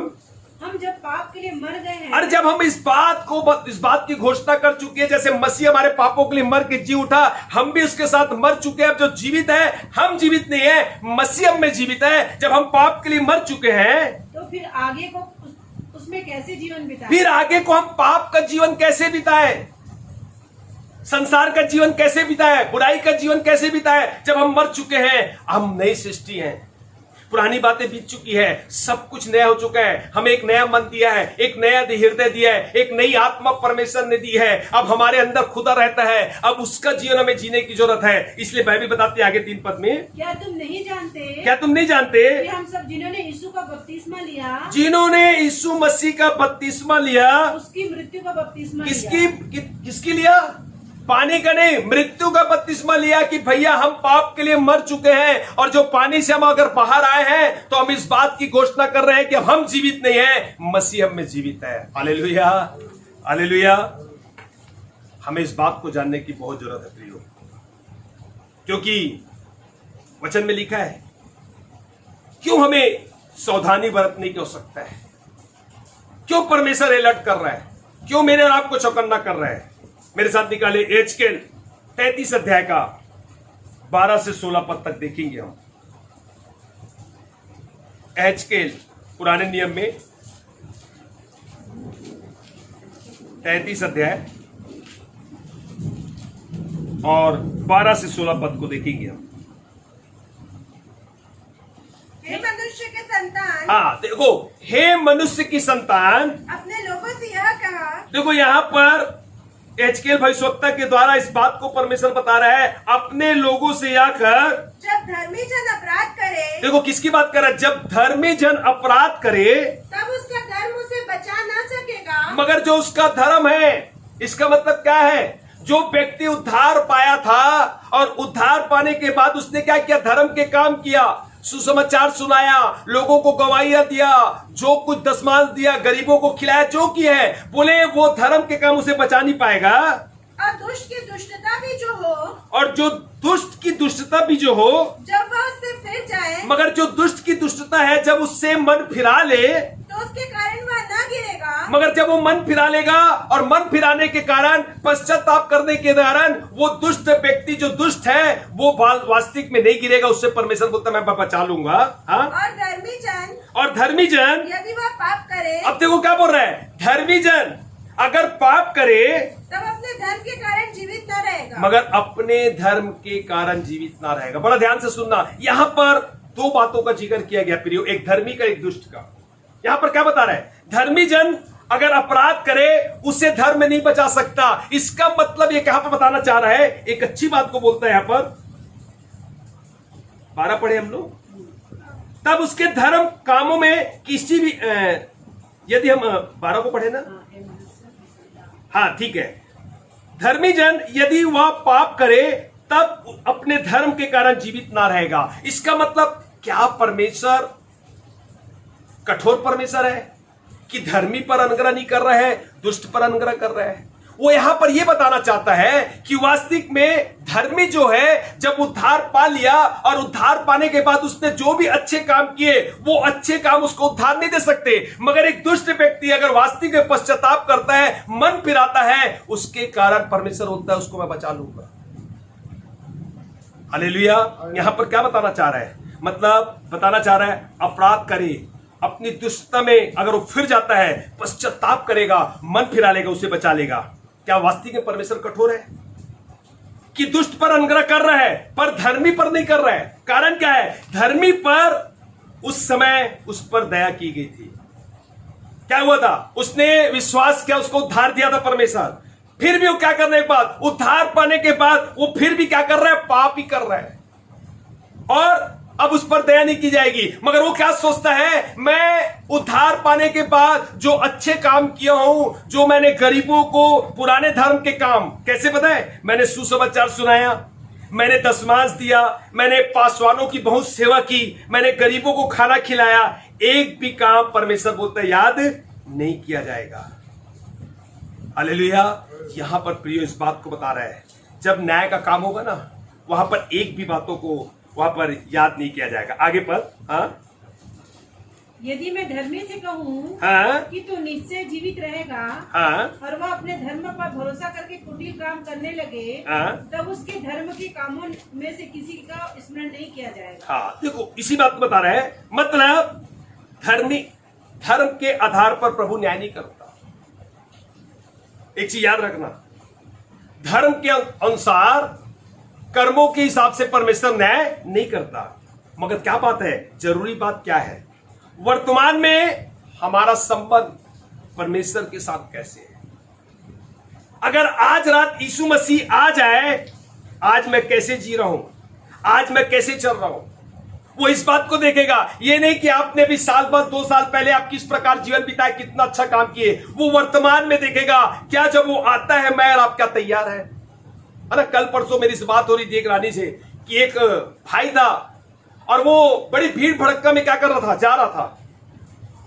हम जब पाप के लिए मर गए हैं। अरे जब हम इस बात की घोषणा कर चुके हैं, जैसे मसीह हमारे पापों के लिए मर के जी उठा, हम भी उसके साथ मर चुके हैं। अब जो जीवित है, हम जीवित नहीं है, मसीह हम में जीवित है। जब हम पाप के लिए मर चुके हैं, तो फिर आगे को उसमें कैसे जीवन बिताएं? फिर आगे को हम पाप का जीवन कैसे बिताए, संसार का जीवन कैसे बिताए, बुराई का जीवन कैसे बिताए? जब हम मर चुके हैं, हम नई सृष्टि हैं, पुरानी बातें बीत चुकी है, सब कुछ नया हो चुका है। हमें एक नया मन दिया है, एक नया हृदय दिया है, एक नई आत्मा परमेश्वर ने दी है। अब हमारे अंदर खुदा रहता है, अब उसका जीवन हमें जीने की जरूरत है। इसलिए बाइबिल बताती है आगे 3 पद में, क्या तुम नहीं जानते कि हम सब जिन्होंने यीशु का बपतिस्मा लिया, जिन्होंने यीशु मसीह का बपतिस्मा लिया, उसकी मृत्यु का बपतिस्मा किसकी लिया? पानी का नहीं, मृत्यु का बपतिस्मा लिया कि भैया हम पाप के लिए मर चुके हैं, और जो पानी से हम अगर बाहर आए हैं तो हम इस बात की घोषणा कर रहे हैं कि हम जीवित नहीं है, मसीह हम में जीवित है। Hallelujah, hallelujah. हमें इस बात को जानने की बहुत जरूरत है प्रियो, क्योंकि वचन में लिखा है। क्यों हमें सावधानी बरतने की आवश्यकता है? क्यों परमेश्वर अलर्ट कर रहा है? क्यों मेरे और आपको चौकन्ना कर रहा है? मेरे साथ निकाले एचकेल 33 अध्याय का 12 से 16 पद तक देखेंगे हम। एचकेल पुराने नियम में 33 अध्याय और 12 से 16 पद को देखेंगे हम। हे मनुष्य के संतान, हाँ देखो, हे मनुष्य की संतान, अपने लोगों से यह कहा। देखो यहां पर एचकेल भविष्यवक्ता के द्वारा इस बात को परमेश्वर बता रहा है, अपने लोगों से आकर, जब धर्मी जन अपराध करे, देखो किसकी बात कर रहा है? जब धर्मी जन अपराध करे, तब उसका धर्म उसे बचा ना सकेगा। मगर जो उसका धर्म है, इसका मतलब क्या है? जो व्यक्ति उद्धार पाया था और उद्धार पाने के बाद उसने क्या किया? धर्म के काम किया, सुसमाचार सुनाया, लोगों को गवाहियां दिया, जो कुछ दशमांश दिया, गरीबों को खिलाया, जो किया है, बोले वो धर्म के काम उसे बचा नहीं पाएगा। और दुष्ट की दुष्टता भी जो हो, और जो दुष्ट की दुष्टता भी जो हो, जब वह उससे फिर जाए, मगर जो दुष्ट की दुष्टता है जब उससे मन फिरा ले, तो उसके कारण वह न गिरेगा। मगर जब वो मन फिरा लेगा और मन फिराने के कारण, पश्चाताप करने के कारण, वो दुष्ट व्यक्ति जो दुष्ट है वो वास्तविक में नहीं गिरेगा, उससे परमेश्वर बोलता मैं बचा लूंगा। हाँ? और धर्मी जन यदि वह पाप करे, अब देखो क्या बोल रहा है? धर्मी जन अगर पाप करे तब अपने धर्म के कारण जीवित न रहेगा, मगर अपने धर्म के कारण जीवित ना रहेगा। बड़ा ध्यान से सुनना, यहां पर 2 बातों का जिक्र किया गया प्रियो, एक धर्मी का, एक दुष्ट का। यहां पर क्या बता रहा है? धर्मी जन अगर अपराध करे उसे धर्म नहीं बचा सकता। इसका मतलब ये कहां पर बताना चाह रहा है? एक अच्छी बात को बोलता है यहां पर, 12 पढ़े हम लोग, तब उसके धर्म कामों में किसी भी, यदि हम 12 को पढ़े ना, हाँ ठीक है, धर्मी जन यदि वह पाप करे तब अपने धर्म के कारण जीवित ना रहेगा। इसका मतलब क्या परमेश्वर कठोर परमेश्वर है कि धर्मी पर अनुग्रह नहीं कर रहा है, दुष्ट पर अनुग्रह कर रहा है? वो यहां पर यह बताना चाहता है कि वास्तविक में धर्मी जो है जब उद्धार पा लिया और उद्धार पाने के बाद उसने जो भी अच्छे काम किए, वो अच्छे काम उसको उद्धार नहीं दे सकते। मगर एक दुष्ट व्यक्ति अगर वास्तविक में पश्चाताप करता है, मन फिराता है, उसके कारण परमेश्वर होता है उसको मैं बचा लूंगा। हालेलुया। यहां पर क्या बताना चाह रहा है? मतलब बताना चाह रहा है अपराध करे, अपनी दुष्टता में अगर वो फिर जाता है, पश्चाताप करेगा, मन फिरा लेगा, उसे बचा लेगा। क्या वास्तविक में परमेश्वर कठोर है कि दुष्ट पर अनुग्रह कर रहा है पर धर्मी पर नहीं कर रहा है? कारण क्या है? धर्मी पर उस समय उस पर दया की गई थी। क्या हुआ था? उसने विश्वास किया, उसको उद्धार दिया था परमेश्वर। फिर भी वो क्या करने के बाद, उद्धार पाने के बाद वो फिर भी क्या कर रहा है? पाप ही कर रहा है। और अब उस पर दया नहीं की जाएगी। मगर वो क्या सोचता है? मैं उद्धार पाने के बाद जो अच्छे काम किया हूं, जो मैंने गरीबों को, पुराने धर्म के काम, कैसे पता है? मैंने सुसमाचार सुनाया, मैंने दशमांश दिया, मैंने पासवानों की बहुत सेवा की, मैंने गरीबों को खाना खिलाया, एक भी काम परमेश्वर बोलता है याद नहीं किया जाएगा। हालेलुया। यहां पर प्रियो इस बात को बता रहा है, जब न्याय का काम होगा ना, वहां पर एक भी बातों को वहां पर याद नहीं किया जाएगा। आगे पर यदि मैं धर्मी से कहूँ कि तू निश्चय जीवित रहेगा और वह अपने धर्म पर भरोसा करके कुटिल काम करने लगे, तब उसके धर्म के कामों में से किसी का स्मरण नहीं किया जाएगा। हाँ, देखो इसी बात को बता रहे हैं। मतलब धर्म के आधार पर प्रभु न्याय नहीं करता। एक चीज याद रखना, धर्म के अनुसार, कर्मों के हिसाब से परमेश्वर न्याय नहीं करता। मगर क्या बात है, जरूरी बात क्या है? वर्तमान में हमारा संबंध परमेश्वर के साथ कैसे है? अगर आज रात यीशु मसीह आ जाए, आज मैं कैसे जी रहा हूं, आज मैं कैसे चल रहा हूं, वो इस बात को देखेगा। ये नहीं कि आपने भी साल बाद 2 साल पहले आप किस प्रकार जीवन बिताए, कितना अच्छा काम किए, वो वर्तमान में देखेगा। क्या जब वो आता है, मैं और आप क्या तैयार है? अरे कल परसों मेरी से बात हो रही थी एक रानी से कि एक भाई था और वो बड़ी भीड़ भड़क्का में क्या कर रहा था, जा रहा था,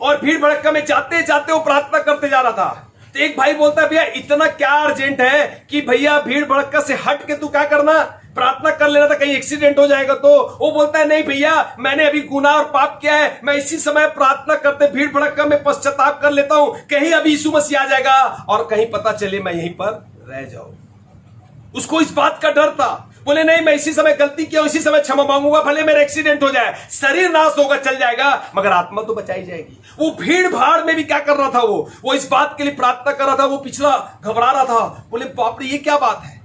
और भीड़ भड़क्का में जाते जाते वो प्रार्थना करते जा रहा था। तो एक भाई बोलता है, भैया इतना क्या अर्जेंट है कि भैया भीड़ भड़क्का से हट के तू क्या करना, प्रार्थना कर लेना था, कहीं एक्सीडेंट हो जाएगा तो। वो बोलता है, नहीं भैया, मैंने अभी गुनाह और पाप किया है, मैं इसी समय प्रार्थना करते भीड़ भड़क्का में पश्चाताप कर लेता हूं, कहीं अभी यीशु मसीह आ जाएगा और कहीं पता चले मैं यहीं पर रह जाऊं। उसको इस बात का डर था। बोले नहीं, मैं इसी समय गलती किया, इसी समय क्षमा मांगूंगा, भले मेरा एक्सीडेंट हो जाए, शरीर नाश होगा, चल जाएगा, मगर आत्मा तो बचाई जाएगी। वो भीड़ भाड़ में भी क्या कर रहा था, वो इस बात के लिए प्रार्थना कर रहा था। वो पिछला घबरा रहा था। बोले बाप रे, ये क्या बात है,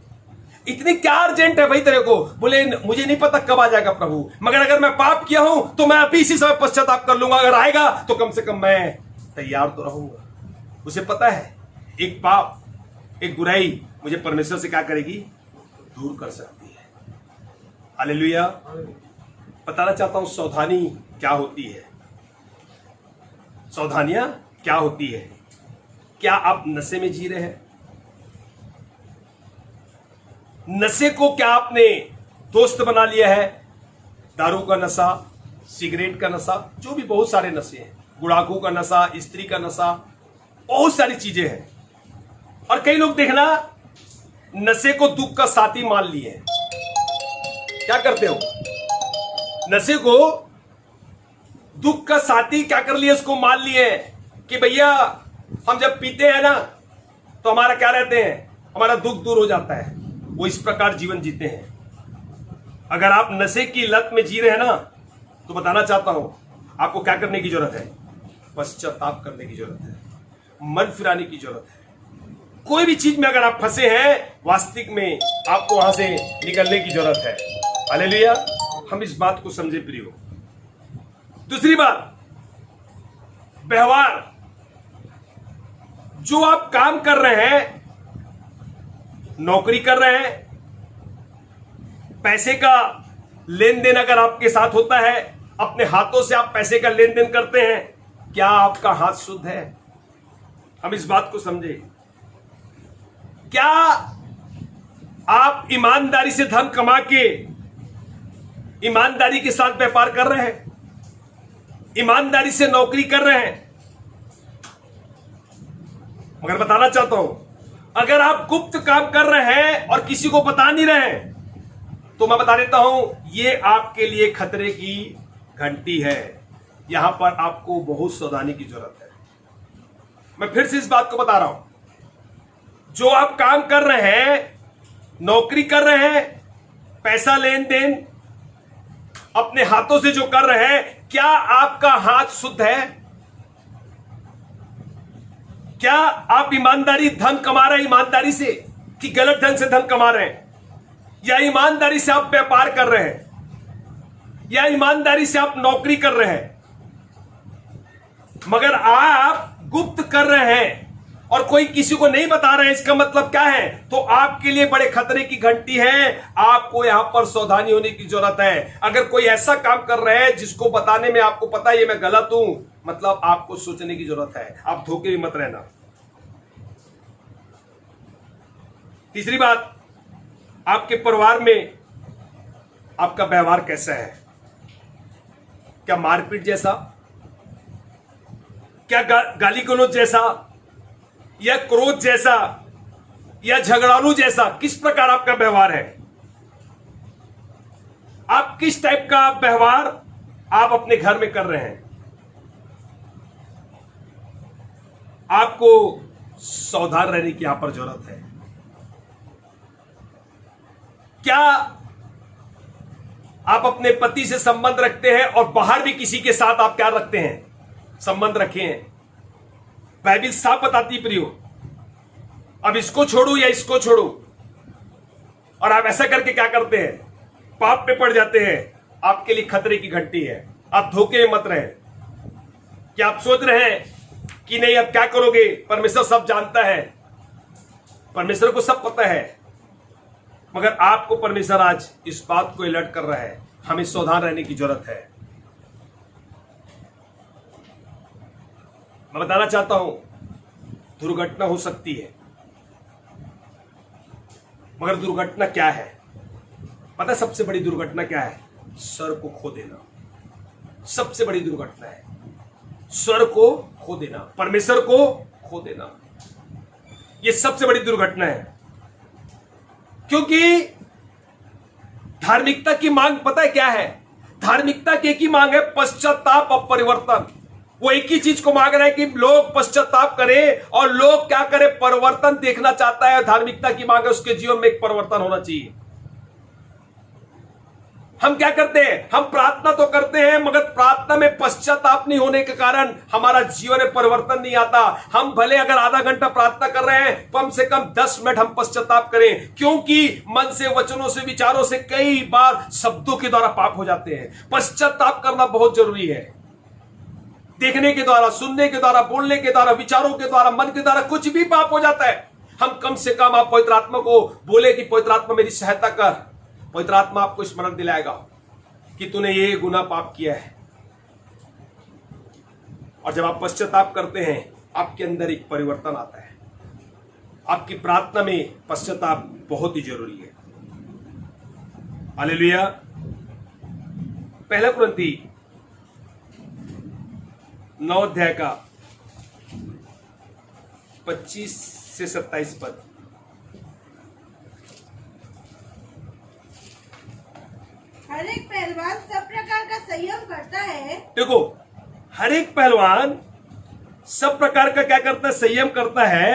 इतनी क्या अर्जेंट है भाई तेरे को? बोले मुझे नहीं पता कब आ जाएगा प्रभु, मगर अगर मैं पाप किया हूं तो मैं अभी इसी समय पश्चाताप कर लूंगा, अगर आएगा तो कम से कम मैं तैयार तो रहूंगा। उसे पता है एक पाप, एक बुराई मुझे परमेश्वर से क्या करेगी, दूर कर सकती है। हालेलुया। बताना चाहता हूं सावधानी क्या होती है, सावधानियां क्या होती है। क्या आप नशे में जी रहे हैं? नशे को क्या आपने दोस्त बना लिया है? दारू का नशा, सिगरेट का नशा, जो भी बहुत सारे नशे हैं, गुड़ाखू का नशा, स्त्री का नशा, बहुत सारी चीजें हैं। और कई लोग देखना नशे को दुख का साथी मान लिए हैं। क्या करते हो? नशे को दुख का साथी क्या कर लिए, उसको मान लिए कि भैया हम जब पीते हैं ना तो हमारा क्या रहते हैं, हमारा दुख दूर हो जाता है। वो इस प्रकार जीवन जीते हैं। अगर आप नशे की लत में जी रहे हैं ना, तो बताना चाहता हूं आपको क्या करने की जरूरत है, पश्चाताप करने की जरूरत है, मन फिराने की जरूरत है। कोई भी चीज में अगर आप फंसे हैं, वास्तविक में आपको वहां से निकलने की जरूरत है। हालेलुया। हम इस बात को समझे प्रियो। दूसरी बात, व्यवहार। जो आप काम कर रहे हैं, नौकरी कर रहे हैं, पैसे का लेन देन अगर आपके साथ होता है, अपने हाथों से आप पैसे का लेन देन करते हैं, क्या आपका हाथ शुद्ध है? हम इस बात को समझे। क्या आप ईमानदारी से धन कमा के ईमानदारी के साथ व्यापार कर रहे हैं, ईमानदारी से नौकरी कर रहे हैं? मगर बताना चाहता हूं, अगर आप गुप्त काम कर रहे हैं और किसी को बता नहीं रहे हैं, तो मैं बता देता हूं, ये आपके लिए खतरे की घंटी है। यहां पर आपको बहुत सावधानी की जरूरत है। मैं फिर से इस बात को बता रहा हूं, जो आप काम कर रहे हैं, नौकरी कर रहे हैं, पैसा लेन देन अपने हाथों से जो कर रहे हैं, क्या आपका हाथ शुद्ध है? क्या आप ईमानदारी धन कमा रहे हैं, ईमानदारी से, कि गलत ढंग से धन कमा रहे हैं? या ईमानदारी से आप व्यापार कर रहे हैं, या ईमानदारी से आप नौकरी कर रहे हैं? मगर आप गुप्त कर रहे हैं और कोई किसी को नहीं बता रहे हैं, इसका मतलब क्या है? तो आपके लिए बड़े खतरे की घंटी है। आपको यहां पर सावधानी होने की जरूरत है। अगर कोई ऐसा काम कर रहे हैं जिसको बताने में आपको पता है ये मैं गलत हूं, मतलब आपको सोचने की जरूरत है। आप धोखे में मत रहना। तीसरी बात, आपके परिवार में आपका व्यवहार कैसा है? क्या मारपीट जैसा, क्या गाली गलौज जैसा, या क्रोध जैसा, या झगड़ालू जैसा? किस प्रकार आपका व्यवहार है? आप किस टाइप का व्यवहार आप अपने घर में कर रहे हैं? आपको सावधान रहने की यहां पर जरूरत है। क्या आप अपने पति से संबंध रखते हैं और बाहर भी किसी के साथ आप क्या रखते हैं? संबंध रखे हैं। बाइबिल साफ बताती प्रियो, अब इसको छोड़ू या इसको छोड़ू, और आप ऐसा करके क्या करते हैं? पाप पे पड़ जाते हैं। आपके लिए खतरे की घंटी है। आप धोखे में मत रहे। क्या आप सोच रहे हैं कि नहीं अब क्या करोगे, परमेश्वर सब जानता है, परमेश्वर को सब पता है, मगर आपको परमेश्वर आज इस बात को अलर्ट कर रहा है, हमें सावधान रहने की जरूरत है। मैं बताना चाहता हूं, दुर्घटना हो सकती है, मगर दुर्घटना क्या है पता है? सबसे बड़ी दुर्घटना क्या है? सर को खो देना सबसे बड़ी दुर्घटना है। सर को खो देना, परमेश्वर को खो देना, यह सबसे बड़ी दुर्घटना है। क्योंकि धार्मिकता की मांग पता है क्या है? धार्मिकता की एक ही मांग है, पश्चाताप और परिवर्तन। वो एक ही चीज को मांग रहे हैं कि लोग पश्चाताप करें और लोग क्या करें? परिवर्तन देखना चाहता है। धार्मिकता की मांग है, उसके जीवन में एक परिवर्तन होना चाहिए। हम क्या करते हैं? हम प्रार्थना तो करते हैं, मगर प्रार्थना में पश्चाताप नहीं होने के कारण हमारा जीवन में परिवर्तन नहीं आता। हम भले अगर आधा घंटा प्रार्थना कर रहे हैं, कम से कम 10 मिनट हम पश्चाताप करें, क्योंकि मन से, वचनों से, विचारों से कई बार शब्दों के द्वारा पाप हो जाते हैं। पश्चाताप करना बहुत जरूरी है। देखने के द्वारा, सुनने के द्वारा, बोलने के द्वारा, विचारों के द्वारा, मन के द्वारा कुछ भी पाप हो जाता है। हम कम से कम आप पवित्र आत्मा को बोले कि पवित्र आत्मा मेरी सहायता कर। पवित्र आत्मा आपको स्मरण दिलाएगा कि तूने ये गुनाह पाप किया है। और जब आप पश्चाताप करते हैं, आपके अंदर एक परिवर्तन आता है। आपकी प्रार्थना में पश्चाताप बहुत ही जरूरी है। हालेलुया। पहला कुरिन्थी 9 अध्याय का 25 से 27 पद। हर एक पहलवान सब प्रकार का संयम करता है। देखो, हर एक पहलवान सब प्रकार का क्या करता है? संयम करता है।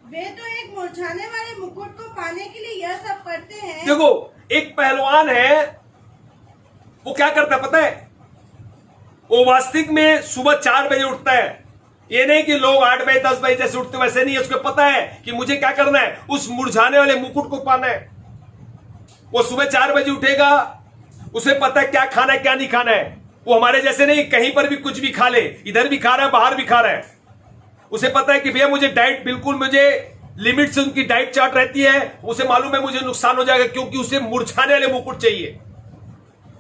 वे तो एक मुरझाने वाले मुकुट को पाने के लिए यह सब करते हैं। देखो, एक पहलवान है, वो क्या करता है पता है? वो वास्तविक में सुबह 4 बजे उठता है। ये नहीं कि लोग 8 बजे 10 बजे जैसे उठते वैसे नहीं है। उसको पता है कि मुझे क्या करना है, उस मुरझाने वाले मुकुट को पाना है। वो सुबह 4 बजे उठेगा, उसे पता है क्या खाना है क्या नहीं खाना है। वो हमारे जैसे नहीं कहीं पर भी कुछ भी खा ले, इधर भी खा रहा है बाहर भी खा रहा है। उसे पता है कि भैया मुझे डाइट, बिल्कुल मुझे लिमिट से उनकी डाइट चार्ट रहती है। उसे मालूम है मुझे नुकसान हो जाएगा, क्योंकि उसे मुरझाने वाले मुकुट चाहिए।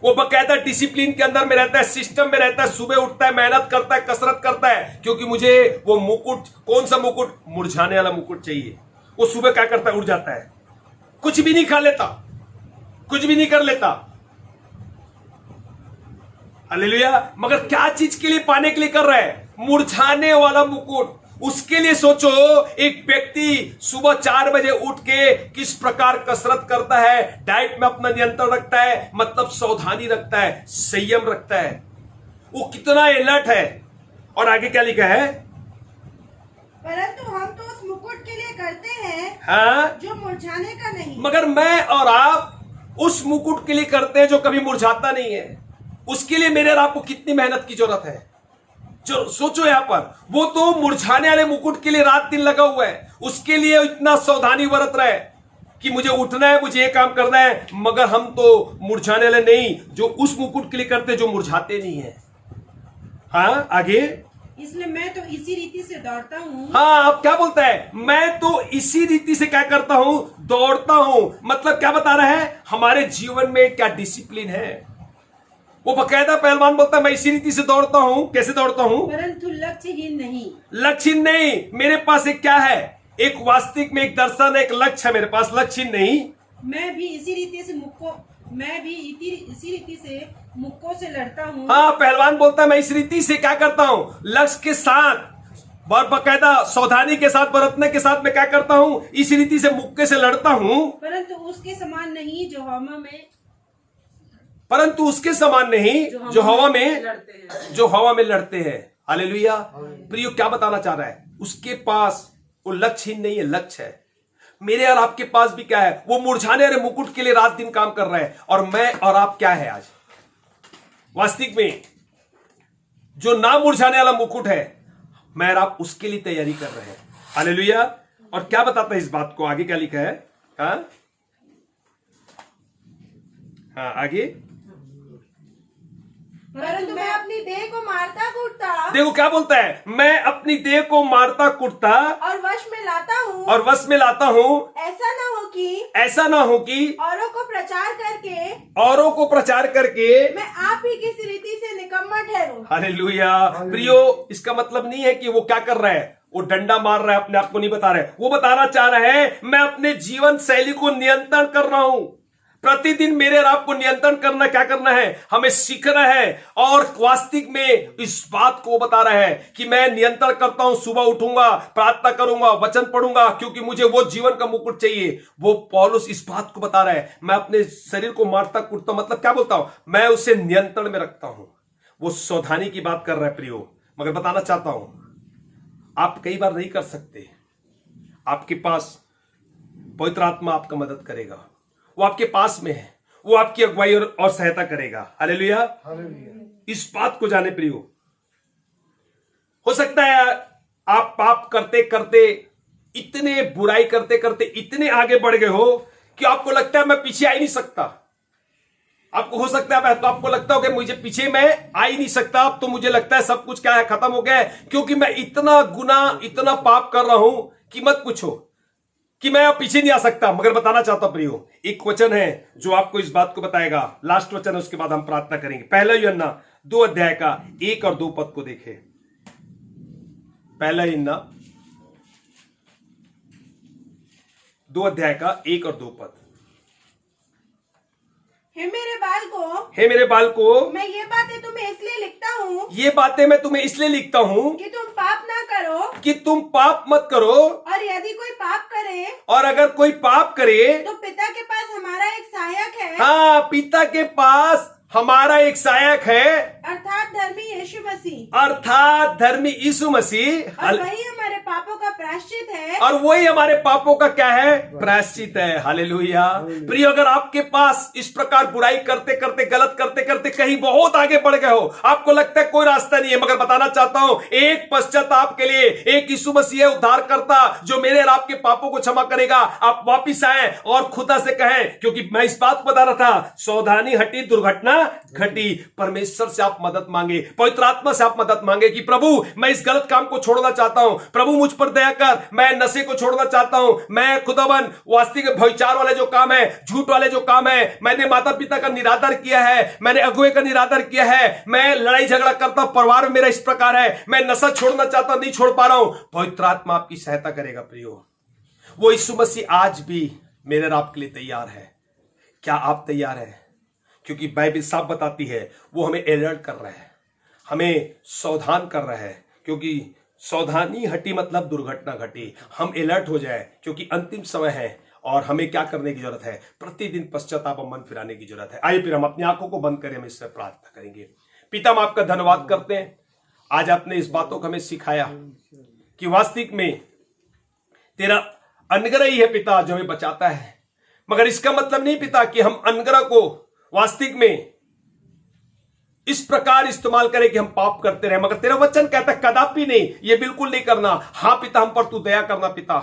वो बकायदा डिसिप्लिन के अंदर में रहता है, सिस्टम में रहता है, सुबह उठता है, मेहनत करता है, कसरत करता है, क्योंकि मुझे वो मुकुट, कौन सा मुकुट? मुरझाने वाला मुकुट चाहिए। वो सुबह क्या करता है? उठ जाता है, कुछ भी नहीं खा लेता, कुछ भी नहीं कर लेता। हालेलुया। मगर क्या चीज के लिए पाने के लिए कर रहा है? मुरझाने वाला मुकुट। उसके लिए सोचो, एक व्यक्ति सुबह 4 बजे उठ के किस प्रकार कसरत करता है, डाइट में अपना नियंत्रण रखता है, मतलब सावधानी रखता है, संयम रखता है, वो कितना अलर्ट है। और आगे क्या लिखा है? परंतु हम तो उस मुकुट के लिए करते हैं, हाँ, जो मुरझाने का नहीं। मगर मैं और आप उस मुकुट के लिए करते हैं जो कभी मुरझाता नहीं है। उसके लिए मेरे और आपको कितनी मेहनत की जरूरत है? जो सोचो यहां पर, वो तो मुरझाने वाले मुकुट के लिए रात दिन लगा हुआ है। उसके लिए इतना सावधानी बरत रहा है कि मुझे उठना है, मुझे ये काम करना है। मगर हम तो मुरझाने वाले नहीं, जो उस मुकुट के लिए करते जो मुरझाते नहीं है। हाँ, आगे इसलिए मैं तो इसी रीति से दौड़ता हूँ। हाँ, अब क्या बोलता है? मैं तो इसी रीति से क्या करता हूं? दौड़ता हूं। मतलब क्या बता रहा है? हमारे जीवन में क्या डिसिप्लिन है। वो बकायदा पहलवान बोलता है मैं इसी रीति से दौड़ता हूं। कैसे दौड़ता हूं? परंतु लक्ष्यहीन नहीं। लक्ष्य नहीं, मेरे पास एक क्या है? एक वास्तविक में एक दर्शन, एक लक्ष्य है मेरे पास, लक्ष्य नहीं। मैं भी इसी रीति से मुक्कों से लड़ता हूँ। हाँ, पहलवान बोलता है मैं इस रीति से क्या करता हूं? लक्ष्य के साथ और बकायदा सावधानी के साथ, बरतने के साथ मैं क्या करता हूं? इस रीति से मुक्के से लड़ता हूं। परंतु उसके समान नहीं जो हवा में लड़ते हैं। हालेलुया। प्रियो, क्या बताना चाह रहा है? उसके पास वो लक्ष्य ही नहीं है, लक्ष्य है। मेरे और आपके पास भी क्या है? वो मुरझाने वाले मुकुट के लिए रात दिन काम कर रहे हैं। और मैं और आप क्या है आज? वास्तविक में जो ना मुरझाने वाला मुकुट है, मैं और आप उसके लिए तैयारी कर रहे हैं। हालेलुया। और क्या बताता है इस बात को? आगे क्या लिखा है? हाँ, आगे। परंतु मैं अपनी देह को मारता कूटता। देखो क्या बोलता है? मैं अपनी देह को मारता कुटता और वश में लाता हूँ। ऐसा ना हो कि औरों को प्रचार करके मैं आप ही किसी रीति से निकम्मा ठहरूं। हालेलुया। प्रियो, इसका मतलब नहीं है कि वो क्या कर रहा है, वो डंडा मार रहा है, अपने आप को नहीं बता रहा है। वो बताना चाह रहा है मैं अपने जीवन शैली को नियंत्रण कर रहा हूं। प्रतिदिन मेरे और आपको नियंत्रण करना, क्या करना है? हमें सीखना है। और वास्तविक में इस बात को बता रहा है कि मैं नियंत्रण करता हूं। सुबह उठूंगा, प्रार्थना करूंगा, वचन पढ़ूंगा, क्योंकि मुझे वो जीवन का मुकुट चाहिए। वो पौलुस इस बात को बता रहा है, मैं अपने शरीर को मारता कूटता, मतलब क्या बोलता हूं? मैं उसे नियंत्रण में रखता हूं। वो सावधानी की बात कर रहा है प्रियो। मगर बताना चाहता हूं, आप कई बार नहीं कर सकते। आपके पास पवित्र आत्मा आपका मदद करेगा। वो आपके पास में है, वो आपकी अगुवाई और सहायता करेगा। हालेलुया। इस बात को जाने प्रियो। हो सकता है आप पाप करते करते, इतने बुराई करते करते इतने आगे बढ़ गए हो कि आपको लगता है मैं पीछे आ ही नहीं सकता। आपको हो सकता है तो आपको लगता हो कि मुझे पीछे मैं आ ही नहीं सकता। अब तो मुझे लगता है सब कुछ क्या है, खत्म हो गया है, क्योंकि मैं इतना गुनाह, इतना पाप कर रहा हूं कि मत पूछो, कि मैं अब पीछे नहीं आ सकता। मगर बताना चाहता हूं प्रियो, एक वचन है जो आपको इस बात को बताएगा। लास्ट वचन है, उसके बाद हम प्रार्थना करेंगे। पहला यूहन्ना 2 अध्याय का 1 और 2 पद को देखें। पहला यूहन्ना 2 अध्याय का 1 और 2 पद। हे मेरे बाल को मैं ये बातें तुम्हें इसलिए लिखता हूँ कि तुम पाप मत करो। और यदि कोई पाप करे, और अगर कोई पाप करे, तो पिता के पास हमारा एक सहायक है। हाँ, पिता के पास हमारा एक सहायक है, अर्थात धर्मी यीशु मसीह। और वही हमारे पापों का प्रायश्चित है। और वही हमारे पापों का क्या है? प्रायश्चित है। हालेलुया। प्रिय, अगर आपके पास इस प्रकार बुराई करते करते, गलत करते करते कहीं बहुत आगे बढ़ गए हो, आपको लगता है कोई रास्ता नहीं है, मगर बताना चाहता हूं, एक पश्चाताप के लिए एक यीशु मसीह उद्धार करता जो मेरे और आपके पापों को क्षमा करेगा। आप वापिस आए और खुदा से कहें, क्योंकि मैं इस बात को बता रहा था, सावधानी हटी, दुर्घटना घटी। परमेश्वर से आप मदद मांगे, पवित्र आत्मा से आप मदद मांगे कि प्रभु मैं इस गलत काम को छोड़ना चाहता हूं, प्रभु मुझ पर दया कर, मैं नशे को छोड़ना चाहता हूं, मैं खुदावन वास्तविक व्यभिचार वाले जो काम है, झूठ वाले जो काम है, मैंने माता पिता का निरादर किया है, मैंने अगुए का निरादर किया है, मैं लड़ाई झगड़ा करता, परिवार में मेरा इस प्रकार है, मैं नशा छोड़ना चाहता, नहीं छोड़ पा रहा हूं। पवित्र आत्मा आपकी सहायता करेगा प्रियो। वो यीशु मसीह आज भी मेरे और आपके लिए तैयार है। क्या आप तैयार हैं? क्योंकि बाइबल साफ बताती है वो हमें अलर्ट कर रहा है, हमें सावधान कर रहा है, क्योंकि सावधानी हटी मतलब दुर्घटना घटी। हम अलर्ट हो जाए, क्योंकि अंतिम समय है और हमें क्या करने की जरूरत है? प्रतिदिन पश्चाताप और मन फिराने की जरूरत है। आइए फिर हम अपनी आंखों को बंद करें, हम इससे प्रार्थना करेंगे। पिता, हम आपका धन्यवाद करते हैं, आज आपने इस बातों को हमें सिखाया कि वास्तविक में तेरा अनुग्रह ही है पिता जो हमें बचाता है। मगर इसका मतलब नहीं पिता कि हम अनुग्रह को वास्तविक में इस प्रकार इस्तेमाल करें कि हम पाप करते रहे। मगर तेरा वचन कहता है कदापि नहीं, ये बिल्कुल नहीं करना। हाँ पिता, हम पर तू दया करना पिता।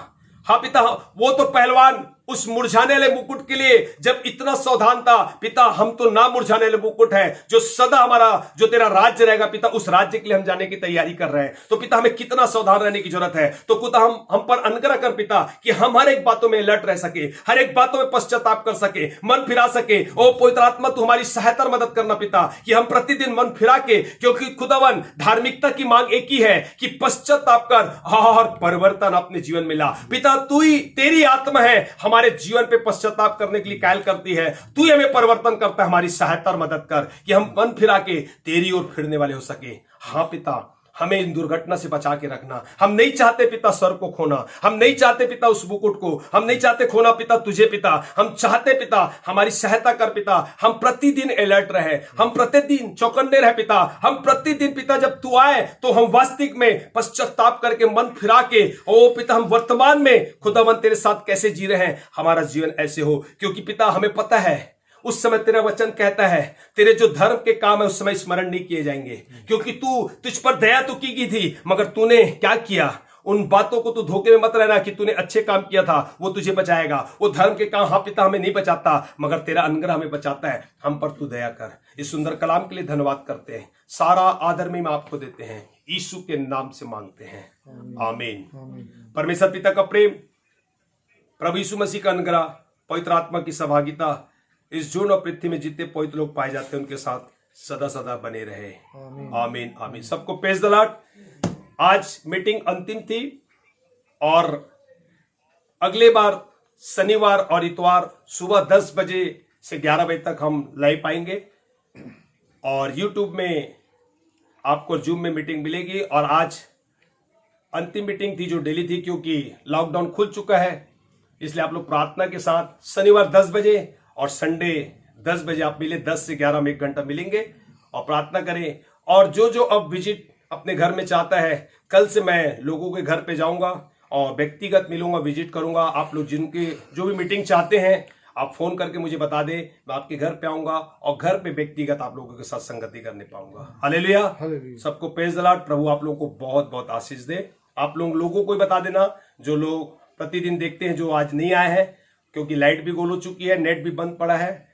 हाँ पिता, वो तो पहलवान उस मुरझाने वाले मुकुट के लिए जब इतना सावधान था, पिता हम तो ना मुरझाने वाले मुकुट है जो सदा हमारा, जो तेरा राज्य रहेगा पिता, उस राज्य के लिए हम जाने की तैयारी कर रहे हैं। तो पिता हमें कितना सावधान रहने की जरूरत है। तो खुदा हम पर अनुग्रह कर पिता कि हम हर एक बातों में अलर्ट रह सके, हर एक बातों में पश्चाताप कर सके, मन फिरा सके। ओ पवित्र आत्मा तू हमारी सहायता और मदद करना पिता कि हम प्रतिदिन मन फिरा के, क्योंकि खुदावन धार्मिकता की मांग एक ही है कि पश्चाताप कर और परिवर्तन अपने जीवन में ला। पिता तू ही, तेरी आत्मा है हमारे जीवन पे पश्चाताप करने के लिए कायल करती है। तू ही हमें परिवर्तन करता है, हमारी सहायता और मदद कर कि हम मन फिरा के तेरी ओर फिरने वाले हो सके। हाँ पिता हमें इन दुर्घटना से बचा के रखना। हम नहीं चाहते पिता सर को खोना, हम नहीं चाहते पिता उस मुकुट को, हम नहीं चाहते खोना पिता तुझे पिता। हम चाहते पिता हमारी सहायता कर पिता, हम प्रतिदिन अलर्ट रहे, हम प्रतिदिन चौकन्ने रहे पिता। हम प्रतिदिन पिता जब तू आए तो हम वास्तविक में पश्चाताप करके मन फिरा के, ओ पिता हम वर्तमान में खुदावन तेरे साथ कैसे जी रहे हैं, हमारा जीवन ऐसे हो। क्योंकि पिता हमें पता है उस समय तेरा वचन कहता है तेरे जो धर्म के काम है उस समय स्मरण नहीं किए जाएंगे, क्योंकि तुझ पर दया तो की गई थी, मगर तूने क्या किया। उन बातों को तू धोखे में मत रहना कि तूने अच्छे काम किया था वो तुझे बचाएगा। वो धर्म के काम हाँ पिता हमें नहीं बचाता, मगर तेरा अनुग्रह हमें बचाता है। हम पर तू दया कर। इस सुंदर कलाम के लिए धन्यवाद करते हैं। सारा आदर में आपको देते हैं, यीशु के नाम से मांगते हैं, आमीन। परमेश्वर पिता का प्रेम, प्रभु यीशु मसीह का अनुग्रह, पवित्र आत्मा की सहभागिता इस जीवन और पृथ्वी में जितने पवित्र लोग पाए जाते हैं उनके साथ सदा सदा बने रहे, आमीन आमीन। सबको प्रेज द लॉर्ड। आज मीटिंग अंतिम थी और अगले बार शनिवार और इतवार सुबह 10 बजे से 11 बजे तक हम लाइव आएंगे और यूट्यूब में आपको जूम में मीटिंग मिलेगी। और आज अंतिम मीटिंग थी जो डेली थी, क्योंकि लॉकडाउन खुल चुका है, इसलिए आप लोग प्रार्थना के साथ शनिवार 10 बजे और संडे 10 बजे आप मिले। 10 से 11 में 1 घंटा मिलेंगे और प्रार्थना करें। और जो अब विजिट अपने घर में चाहता है, कल से मैं लोगों के घर पे जाऊंगा और व्यक्तिगत मिलूंगा, विजिट करूंगा। आप लोग जिनके जो भी मीटिंग चाहते हैं आप फोन करके मुझे बता दें, मैं आपके घर पे आऊंगा और घर पे व्यक्तिगत आप लोगों के साथ संगति करने पाऊंगा। हालेलुया। सबको प्रेज द लॉर्ड। प्रभु आप लोगों को बहुत बहुत आशीष दे। आप लोगों को भी बता देना जो लोग प्रतिदिन देखते हैं, जो आज नहीं आए हैं, क्योंकि लाइट भी गोल हो चुकी है, नेट भी बंद पड़ा है।